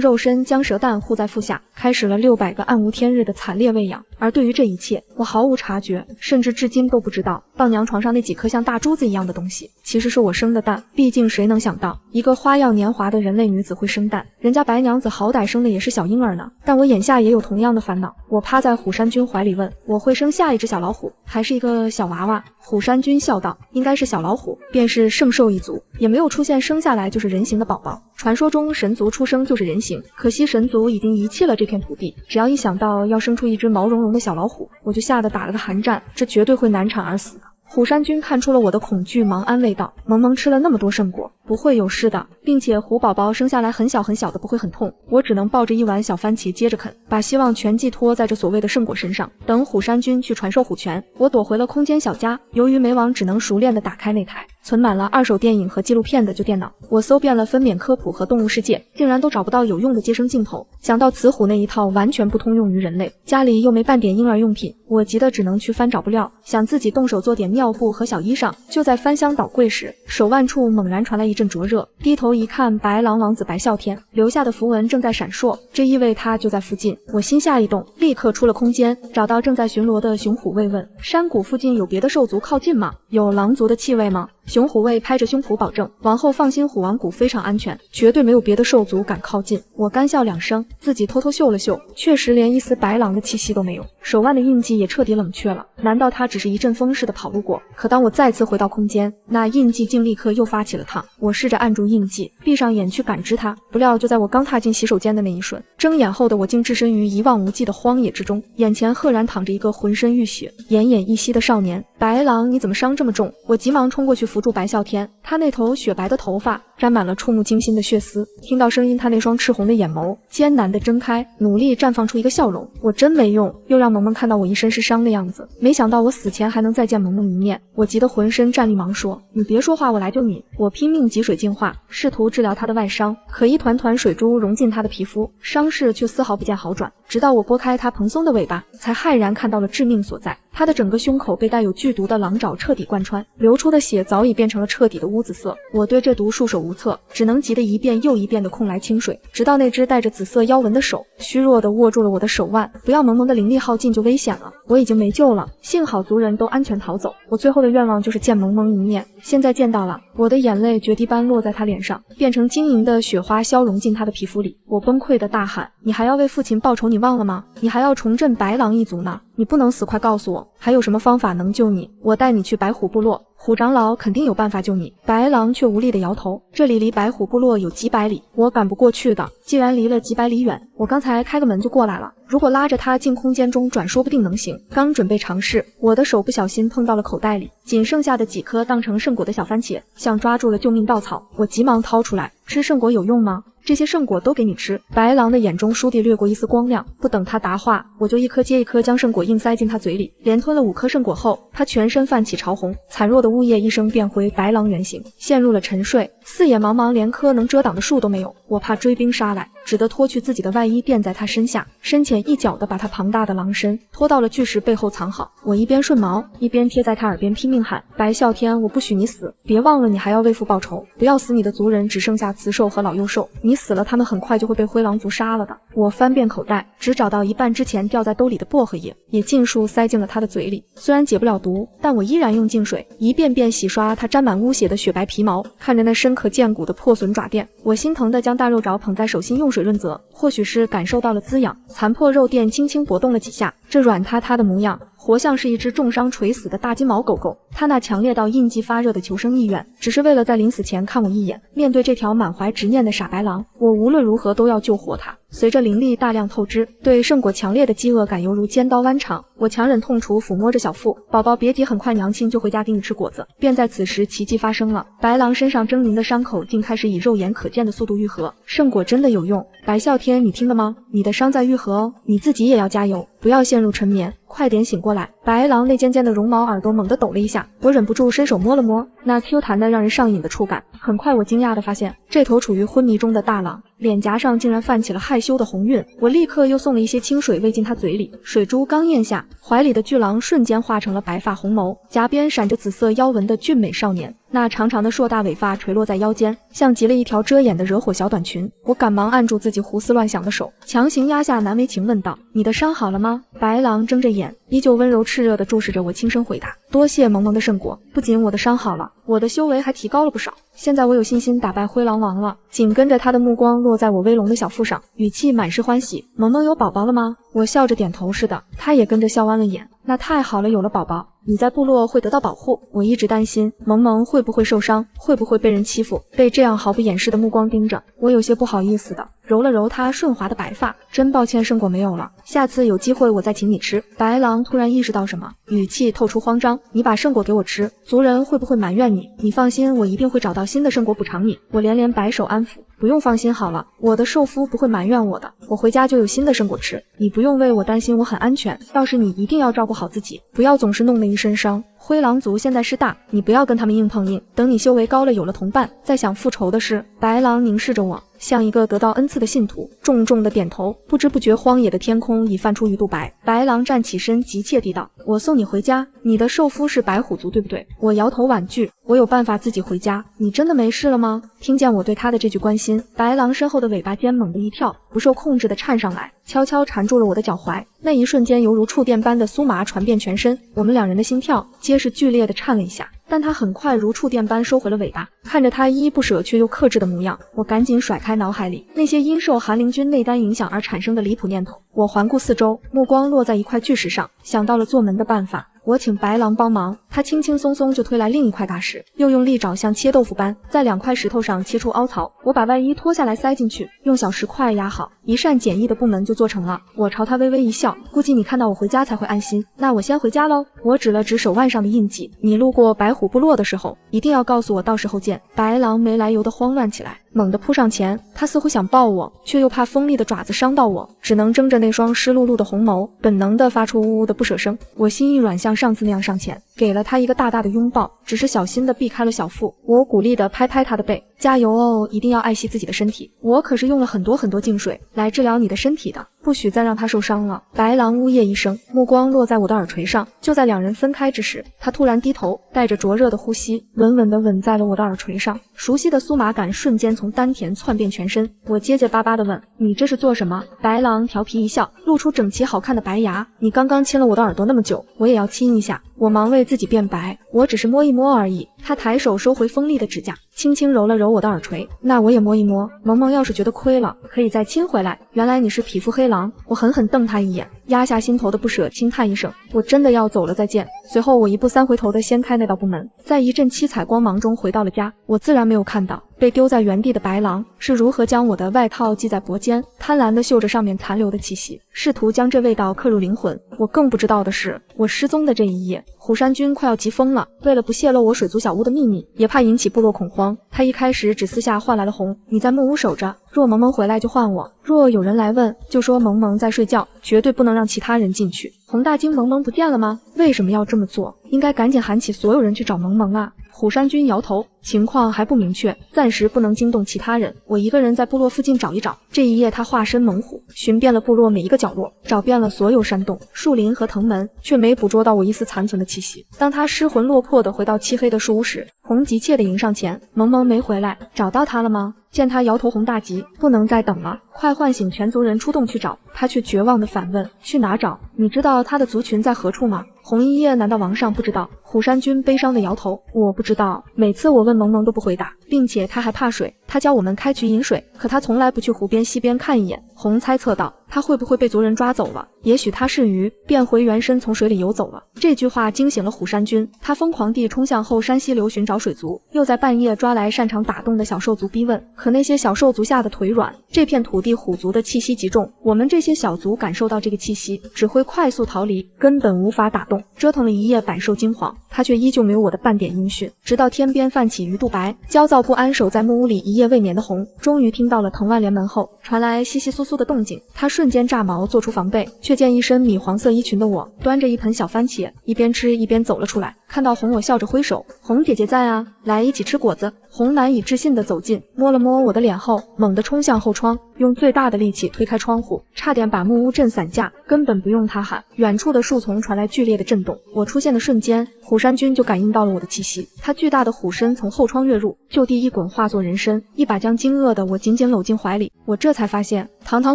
肉身将蛇蛋护在腹下，开始了600个暗无天日的惨烈喂养。而对于这一切，我毫无察觉，甚至至今都不知道伴娘床上那几颗像大珠子一样的东西，其实是我生的蛋。毕竟谁能想到一个花样年华的人类女子会生蛋？人家白娘子好歹生的也是小婴儿呢。但我眼下也有同样的烦恼。我趴在虎山君怀里问：我会生下一只小老虎，还是一个小娃娃？虎山君笑道：应该是小老虎，便是圣兽一族，也没有出现生下来就是人形的宝宝。传说中神族出生就是人形，可惜神族已经遗弃了这片土地。只要一想到要生出一只毛茸茸的小老虎，我就吓得打了个寒战，这绝对会难产而死的。虎山君看出了我的恐惧，忙安慰道：萌萌吃了那么多圣果，不会有事的，并且虎宝宝生下来很小很小的，不会很痛。我只能抱着一碗小番茄接着啃，把希望全寄托在这所谓的圣果身上。等虎山君去传授虎拳，我躲回了空间小家。由于没网，只能熟练地打开那台存满了2手电影和纪录片的旧电脑。我搜遍了分娩科普和动物世界，竟然都找不到有用的接生镜头。想到雌虎那一套完全不通用于人类，家里又没半点婴儿用品，我急得只能去翻找布料，想自己动手做点尿布和小衣裳。就在翻箱倒柜时，手腕处猛然传来一阵灼热，低头一看，白狼王子白啸天留下的符文正在闪烁，这意味他就在附近。我心下一动，立刻出了空间，找到正在巡逻的熊虎卫问：山谷附近有别的兽族靠近吗？有狼族的气味吗？熊虎卫拍着胸脯保证：王后放心，虎王谷非常安全，绝对没有别的兽族敢靠近。我干笑2声，自己偷偷嗅了嗅，确实连一丝白狼的气息都没有，手腕的印记也彻底冷却了。难道他只是一阵风似的跑路过？可当我再次回到空间，那印记竟立刻又发起了烫。我试着按住印记，闭上眼去感知它，不料就在我刚踏进洗手间的那一瞬，睁眼后的我竟置身于一望无际的荒野之中，眼前赫然躺着一个浑身浴血、奄奄一息的少年。白狼，你怎么伤这么重？我急忙冲过去扶住白啸天，他那头雪白的头发沾满了触目惊心的血丝。听到声音，他那双赤红的眼眸艰难地睁开，努力绽放出一个笑容。我真没用，又让萌萌看到我一身是伤的样子，没想到我死前还能再见萌萌一面。我急得浑身战栗，忙说：你别说话，我来救你。我拼命挤水净化，试图治疗他的外伤，可一团团水珠融进他的皮肤，伤势却丝毫不见好转。直到我拨开他蓬松的尾巴，才骇然看到了致命所在。他的整个胸口被带有剧毒的狼爪彻底贯穿，流出的血早已变成了彻底的乌紫色。我对这毒束手无策，只能急得一遍又一遍地控来清水，直到那只带着紫色妖纹的手虚弱地握住了我的手腕。不要萌萌的灵力耗尽就危险了，我已经没救了。幸好族人都安全逃走，我最后的愿望就是见萌萌一面。现在见到了，我的眼泪决堤般落在他脸上，变成晶莹的雪花消融进他的皮肤里。我崩溃地大喊：你还要为父亲报仇？你忘了吗？你还要重振白狼一族呢！你不能死，快告诉我，还有什么方法能救你？我带你去白虎部落，虎长老肯定有办法救你。白狼却无力地摇头，这里离白虎部落有几百里，我赶不过去的。既然离了几百里远，我刚才开个门就过来了，如果拉着他进空间中转，说不定能行。刚准备尝试，我的手不小心碰到了口袋里仅剩下的几颗当成圣果的小番茄，像抓住了救命稻草。我急忙掏出来，吃圣果有用吗？这些圣果都给你吃。白狼的眼中倏地掠过一丝光亮，不等他答话，我就一颗接一颗将圣果硬塞进他嘴里。连吞了5颗圣果后，他全身泛起潮红，惨弱的呜咽一声变回白狼原形，陷入了沉睡。四野茫茫，连棵能遮挡的树都没有，我怕追兵杀来，只得脱去自己的外衣垫在他身下，深浅一脚地把他庞大的狼身拖到了巨石背后藏好。我一边顺毛，一边贴在他耳边拼命喊：白啸天，我不许你死，别忘了你还要为父报仇，不要死，你的族人只剩下雌兽和老幼兽，你死了他们很快就会被灰狼族杀了的。我翻遍口袋，只找到一半之前掉在兜里的薄荷叶，也尽数塞进了他的嘴里。虽然解不了毒，但我依然用净水一遍遍洗刷他沾满污血的雪白皮毛，看着那深可见骨的破损爪垫，我心疼地将大肉爪捧在手心用水润泽，或许是感受到了滋养，残破肉垫轻轻搏动了几下，这软塌塌的模样活像是一只重伤垂死的大金毛狗狗。他那强烈到印记发热的求生意愿，只是为了在临死前看我一眼。面对这条满怀执念的傻白狼，我无论如何都要救活它。随着灵力大量透支，对圣果强烈的饥饿感犹如尖刀剜肠。我强忍痛楚，抚摸着小腹，宝宝别急，很快娘亲就回家给你吃果子。便在此时，奇迹发生了，白狼身上狰狞的伤口竟开始以肉眼可见的速度愈合。圣果真的有用，白啸天，你听了吗？你的伤在愈合哦，你自己也要加油，不要陷入沉眠，快点醒过来。白狼那尖尖的绒毛耳朵猛地抖了一下，我忍不住伸手摸了摸那 Q 弹的让人上瘾的触感。很快我惊讶地发现，这头处于昏迷中的大狼脸颊上竟然泛起了害羞的红晕。我立刻又送了一些清水喂进他嘴里，水珠刚咽下，怀里的巨狼瞬间化成了白发红眸，颊边闪着紫色妖纹的俊美少年。那长长的硕大尾发垂落在腰间，像极了一条遮眼的惹火小短裙。我赶忙按住自己胡思乱想的手，强行压下难为情问道：你的伤好了吗？白狼睁着眼，依旧温柔炽热地注视着我，轻声回答：多谢萌萌的圣果，不仅我的伤好了，我的修为还提高了不少，现在我有信心打败灰狼王了。紧跟着他的目光落在我威龙的小腹上，语气满是欢喜：萌萌有宝宝了吗？我笑着点头，是的。他也跟着笑弯了眼，那太好了，有了宝宝，你在部落会得到保护。我一直担心萌萌会不会受伤，会不会被人欺负，被这样毫不掩饰的目光盯着，我有些不好意思的揉了揉他顺滑的白发，真抱歉，圣果没有了，下次有机会我再请你吃。白狼突然意识到什么，语气透出慌张：你把圣果给我吃，族人会不会埋怨你？你放心，我一定会找到新的圣果补偿你。我连连摆手安抚：不用放心好了，我的寿夫不会埋怨我的，我回家就有新的圣果吃，你不用为我担心，我很安全。倒是你一定要照顾好自己，不要总是弄了一身伤。灰狼族现在是大，你不要跟他们硬碰硬，等你修为高了，有了同伴，再想复仇的事。白狼凝视着我，像一个得到恩赐的信徒，重重的点头。不知不觉，荒野的天空已泛出鱼肚白。白狼站起身，急切地道：我送你回家，你的寿夫是白虎族对不对？我摇头婉拒：我有办法自己回家。你真的没事了吗？听见我对他的这句关心，白狼身后的尾巴尖猛地一跳，不受控制地颤上来，悄悄缠住了我的脚踝。那一瞬间，犹如触电般的酥麻传遍全身，我们两人的心跳皆是剧烈地颤了一下。但他很快如触电般收回了尾巴，看着他依依不舍却又克制的模样，我赶紧甩开脑海里那些因受寒灵君内丹影响而产生的离谱念头。我环顾四周，目光落在一块巨石上，想到了做门的办法。我请白狼帮忙，他轻轻松松就推来另一块大石，又用利爪像切豆腐般在2块石头上切出凹槽。我把外衣脱下来塞进去，用小石块压好，一扇简易的部门就做成了。我朝他微微一笑，估计你看到我回家才会安心。那我先回家喽。我指了指手腕上的印记，你路过白虎部落的时候，一定要告诉我，到时候见。白狼没来由的慌乱起来，猛地扑上前，他似乎想抱我，却又怕锋利的爪子伤到我，只能睁着那双湿漉漉的红眸，本能地发出呜呜的不舍声。我心一软，像上次那样上前，给了他一个大大的拥抱，只是小心地避开了小腹。我鼓励地拍拍他的背，加油哦，一定要爱惜自己的身体，我可是用了很多净水来治疗你的身体的，不许再让他受伤了。白狼呜咽一声，目光落在我的耳垂上。就在2人分开之时，他突然低头，带着灼热的呼吸，稳稳地吻在了我的耳垂上。熟悉的酥麻感瞬间从丹田窜遍全身。我结结巴巴地问：你这是做什么？白狼调皮一笑，露出整齐好看的白牙：你刚刚亲了我的耳朵那么久，我也要亲一下。我忙为自己变白，我只是摸一摸而已。他抬手收回锋利的指甲，轻轻揉了揉我的耳垂。那我也摸一摸，萌萌要是觉得亏了，可以再亲回来。原来你是匹夫黑狼。我狠狠瞪他一眼，压下心头的不舍，轻叹一声：“我真的要走了，再见。”随后我一步三回头地掀开那道布门，在一阵七彩光芒中回到了家。我自然没有看到被丢在原地的白狼是如何将我的外套系在脖间，贪婪地嗅着上面残留的气息，试图将这味道刻入灵魂。我更不知道的是，我失踪的这一夜，虎山君快要急疯了。为了不泄露我水族小屋的秘密，也怕引起部落恐慌，他一开始只私下换来了红，你在木屋守着，若萌萌回来就换我，若有人来问，就说萌萌在睡觉，绝对不能让其他人进去。红大惊，萌萌不见了吗？为什么要这么做？应该赶紧喊起所有人去找萌萌啊！虎山君摇头，情况还不明确，暂时不能惊动其他人。我一个人在部落附近找一找。这一夜，他化身猛虎，寻遍了部落每一个角落，找遍了所有山洞、树林和藤门，却没捕捉到我一丝残存的气息。当他失魂落魄地回到漆黑的树屋时，红急切地迎上前：“萌萌没回来，找到他了吗？”见他摇头，红大急，不能再等了，快唤醒全族人出动去找。他却绝望地反问：“去哪找？你知道他的族群在何处吗？”红一夜，难道王上不知道？虎山君悲伤地摇头：“我不知道。每次我问萌萌都不回答，并且他还怕水，他教我们开渠饮水，可他从来不去湖边溪边看一眼。”红猜测道：“他会不会被族人抓走了？也许他是鱼，便回原身从水里游走了。”这句话惊醒了虎山君，他疯狂地冲向后山溪流寻找水族，又在半夜抓来擅长打洞的小兽族逼问。可那些小兽族吓得腿软，这片土地虎族的气息极重，我们这些小族感受到这个气息，只会快速逃离，根本无法打洞。折腾了一夜，百兽惊惶，他却依旧没有我的半点音讯。直到天边泛起鱼肚白，焦躁不安守在木屋里一夜未眠的红，终于听到了藤万连门后传来窸窸窣窣的动静，他瞬间炸毛，做出防备，却见一身米黄色衣裙的我端着一盆小番茄，一边吃一边走了出来。看到红，我笑着挥手：“红姐姐在啊，来一起吃果子。”红难以置信地走近，摸了摸我的脸后，猛地冲向后窗，用最大的力气推开窗户，差点把木屋震散架。根本不用他喊，远处的树丛传来剧烈的震动。我出现的瞬间，虎山君就感应到了我的气息，他巨大的虎身从后窗跃入，就地一滚，化作人身，一把将惊愕的我紧紧搂进怀里。我这才发现，堂堂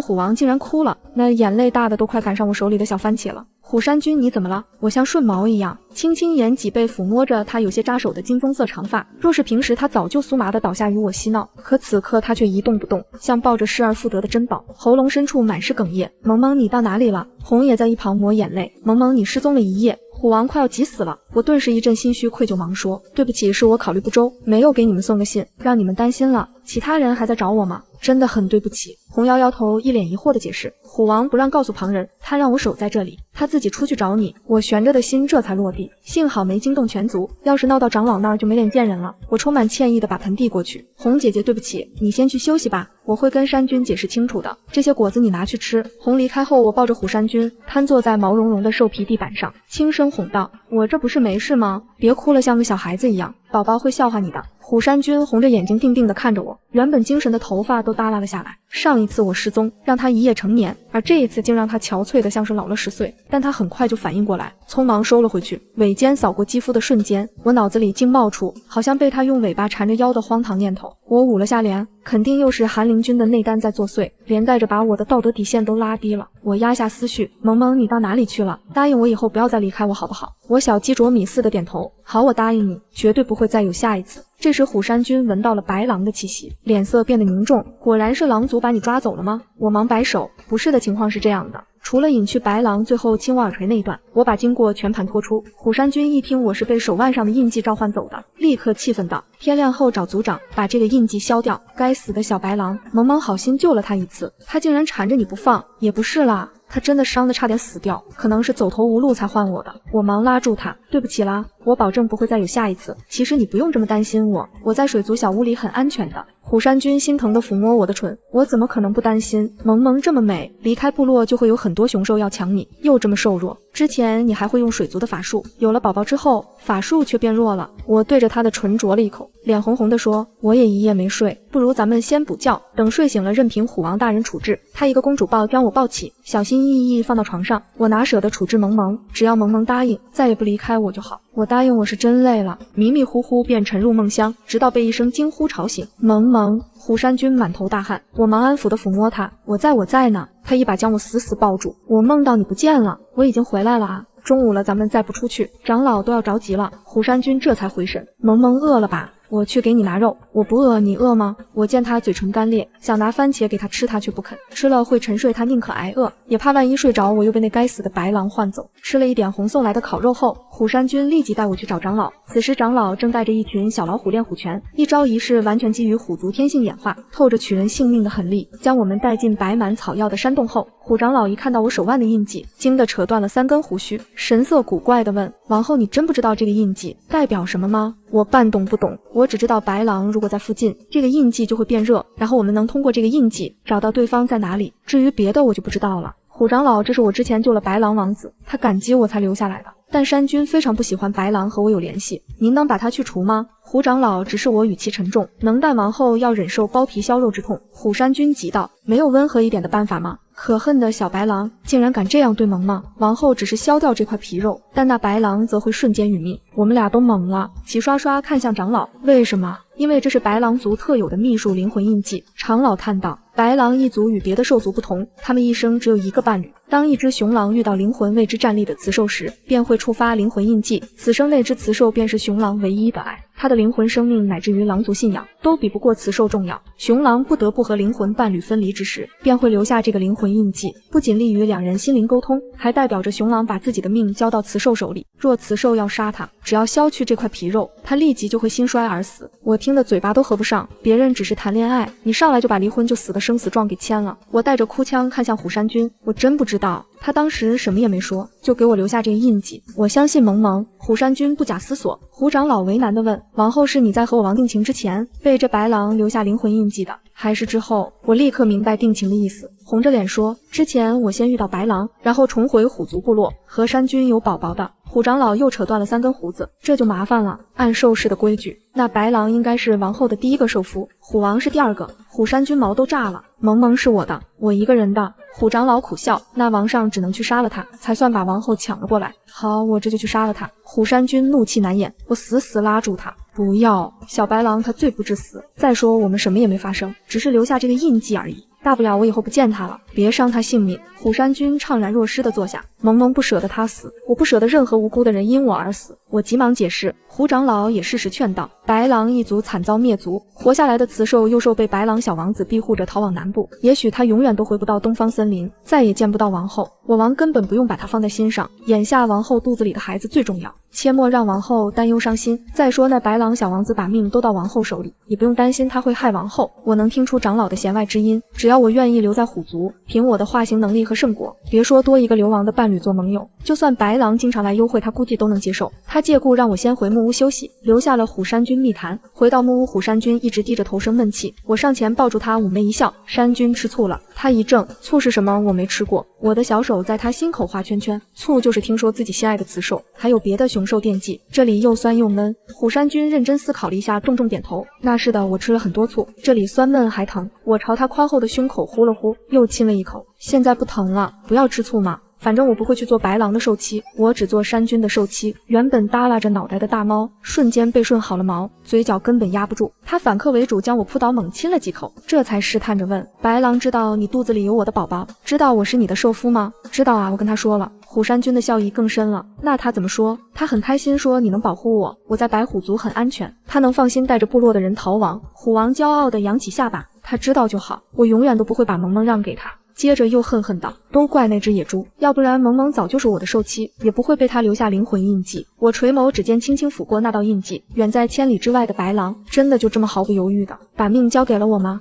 虎王竟然哭了，那眼泪大的都快赶上我手里的小番茄了。虎山君，你怎么了？我像顺毛一样，轻轻沿脊背抚摸着他有些扎手的金棕色长发。若是平时，他早就酥麻的倒下与我嬉闹，可此刻他却一动不动，像抱着失而复得的珍宝，喉咙深处满是哽咽。萌萌，你到哪里了？红也在一旁抹眼泪。萌萌，你失踪了一夜，虎王快要急死了。我顿时一阵心虚愧疚，忙说：“对不起，是我考虑不周，没有给你们送个信，让你们担心了。其他人还在找我吗？真的很对不起。”红摇摇头，一脸疑惑的解释：“虎王不让告诉旁人，他让我守在这里，他自己出去找你。”我悬着的心这才落地，幸好没惊动全族，要是闹到长老那儿就没脸见人了。我充满歉意的把盆递过去：“红姐姐，对不起，你先去休息吧，我会跟山君解释清楚的。这些果子你拿去吃。”红离开后，我抱着虎山君瘫坐在毛茸茸的兽皮地板上，轻声哄道：“我这不是没事吗？别哭了，像个小孩子一样，宝宝会笑话你的。”虎山君红着眼睛定定地看着我，原本精神的头发都耷拉了下来。上一次我失踪，让他一夜成年，而这一次竟让他憔悴得像是老了10岁。但他很快就反应过来，匆忙收了回去。尾尖扫过肌肤的瞬间，我脑子里竟冒出好像被他用尾巴缠着腰的荒唐念头。我捂了下脸，肯定又是韩灵君的内丹在作祟，连带着把我的道德底线都拉低了。我压下思绪：“萌萌，你到哪里去了？答应我以后不要再离开我好不好？”我小鸡啄米似的点头：“好，我答应你，绝对不会再有下一次。”这时虎山君闻到了白狼的气息，脸色变得凝重：“果然是狼族把你抓走了吗？”我忙摆手：“不是的，情况是这样的。除了隐去白狼最后亲我耳垂那一段，我把经过全盘托出。”虎山君一听我是被手腕上的印记召唤走的，立刻气愤道：“天亮后找族长把这个印记消掉。”该死的小白狼！萌萌好心救了他一次，他竟然缠着你不放。也不是啦，他真的伤得差点死掉，可能是走投无路才换我的。我忙拉住他：“对不起啦，我保证不会再有下一次。其实你不用这么担心我，我在水族小屋里很安全的。”虎山君心疼地抚摸我的唇：“我怎么可能不担心？萌萌这么美，离开部落就会有很多雄兽要抢你，又这么瘦弱。之前你还会用水族的法术，有了宝宝之后，法术却变弱了。”我对着他的唇啄了一口，脸红红地说：“我也一夜没睡，不如咱们先补觉，等睡醒了任凭虎王大人处置。”他一个公主抱将我抱起，小心翼翼放到床上。我哪舍得处置萌萌，只要萌萌答应再也不离开我就好。我答应，我是真累了，迷迷糊糊便沉入梦乡，直到被一声惊呼吵醒。萌萌！虎山君满头大汗，我忙安抚地抚摸他：“我在呢。”他一把将我死死抱住：“我梦到你不见了，我已经回来了啊。中午了，咱们再不出去，长老都要着急了。”虎山君这才回神：“萌萌饿了吧？我去给你拿肉，我不饿，你饿吗？我见他嘴唇干裂，想拿番茄给他吃，他却不肯，吃了会沉睡，他宁可挨饿，也怕万一睡着，我又被那该死的白狼唤走。吃了一点红送来的烤肉后，虎山君立即带我去找长老。此时长老正带着一群小老虎练虎拳，一招一式完全基于虎族天性演化，透着取人性命的狠厉。将我们带进摆满草药的山洞后，虎长老一看到我手腕的印记，惊得扯断了3根胡须，神色古怪地问：王后，你真不知道这个印记代表什么吗？我半懂不懂，我只知道白狼如果在附近，这个印记就会变热，然后我们能通过这个印记找到对方在哪里，至于别的我就不知道了。虎长老，这是我之前救了白狼王子，他感激我才留下来的，但山君非常不喜欢白狼和我有联系，您能把他去除吗？虎长老直视我，语气沉重，能但王后要忍受剥皮削肉之痛。虎山君急道：没有温和一点的办法吗？可恨的小白狼竟然敢这样对萌吗？王后只是削掉这块皮肉，但那白狼则会瞬间殒命。我们俩都懵了，齐刷刷看向长老。为什么？因为这是白狼族特有的秘术灵魂印记。长老叹道：白狼一族与别的兽族不同，他们一生只有一个伴侣。当一只雄狼遇到灵魂为之站立的雌兽时，便会触发灵魂印记，此生那只雌兽便是雄狼唯一的爱。他的灵魂生命乃至于狼族信仰都比不过雌兽重要。雄狼不得不和灵魂伴侣分离之时，便会留下这个灵魂印记，不仅利于两人心灵沟通，还代表着雄狼把自己的命交到雌兽手里。若雌兽要杀他，只要削去这块皮肉，他立即就会心衰而死。我听得嘴巴都合不上，别人只是谈恋爱，你上来就把离婚就死的生死状给签了。我带着哭腔看向虎山君，我真不知道。他当时什么也没说，就给我留下这个印记。我相信萌萌。虎山君不假思索。虎长老为难地问：王后，是你在和我王定情之前被这白狼留下灵魂印记的，还是之后？我立刻明白定情的意思，红着脸说：之前我先遇到白狼，然后重回虎族部落，和山君有宝宝的。虎长老又扯断了3根胡子，这就麻烦了。按兽氏的规矩，那白狼应该是王后的第一个受夫，虎王是第2个。虎山君毛都炸了，萌萌是我的，我一个人的。虎长老苦笑，那王上只能去杀了他，才算把王后抢了过来。好，我这就去杀了他。虎山君怒气难掩，我死死拉住他，不要，小白狼他罪不至死。再说我们什么也没发生，只是留下这个印记而已，大不了我以后不见他了，别伤他性命。虎山君怅然若失地坐下，萌萌不舍得他死，我不舍得任何无辜的人因我而死。我急忙解释，虎长老也适时劝道：白狼一族惨遭灭族，活下来的雌兽幼兽被白狼小王子庇护着逃往南部，也许他永远都回不到东方森林，再也见不到王后。我王根本不用把他放在心上，眼下王后肚子里的孩子最重要，切莫让王后担忧伤心。再说那白狼小王子把命都到王后手里，也不用担心他会害王后。我能听出长老的弦外之音，只要我愿意留在虎族，凭我的化形能力和圣果，别说多一个流亡的伴侣做盟友，就算白狼经常来幽会，他估计都能接受。他借故让我先回木屋休息，留下了虎山君密谈。回到木屋，虎山君一直低着头生闷气，我上前抱住他，妩媚一笑：山君吃醋了。他一怔，醋是什么？我没吃过。我的小手在他心口画圈圈，醋就是听说自己心爱的雌兽还有别的雄兽惦记，这里又酸又闷。虎山君认真思考了一下，重重点头：那是的，我吃了很多醋，这里酸闷还疼。我朝他宽厚的胸口呼了呼，又亲了一口。现在不疼了，不要吃醋嘛。反正我不会去做白狼的兽妻，我只做山君的兽妻。原本耷拉着脑袋的大猫瞬间被顺好了毛，嘴角根本压不住，他反客为主将我扑倒猛亲了几口，这才试探着问：白狼知道你肚子里有我的宝宝，知道我是你的受夫吗？知道啊，我跟他说了。虎山君的笑意更深了。那他怎么说？他很开心，说你能保护我，我在白虎族很安全，他能放心带着部落的人逃亡。虎王骄傲地扬起下巴，他知道就好，我永远都不会把萌萌让给他。接着又恨恨道：都怪那只野猪，要不然萌萌早就是我的受妻，也不会被他留下灵魂印记。我垂眸，指尖轻轻抚过那道印记，远在千里之外的白狼真的就这么毫不犹豫的把命交给了我吗？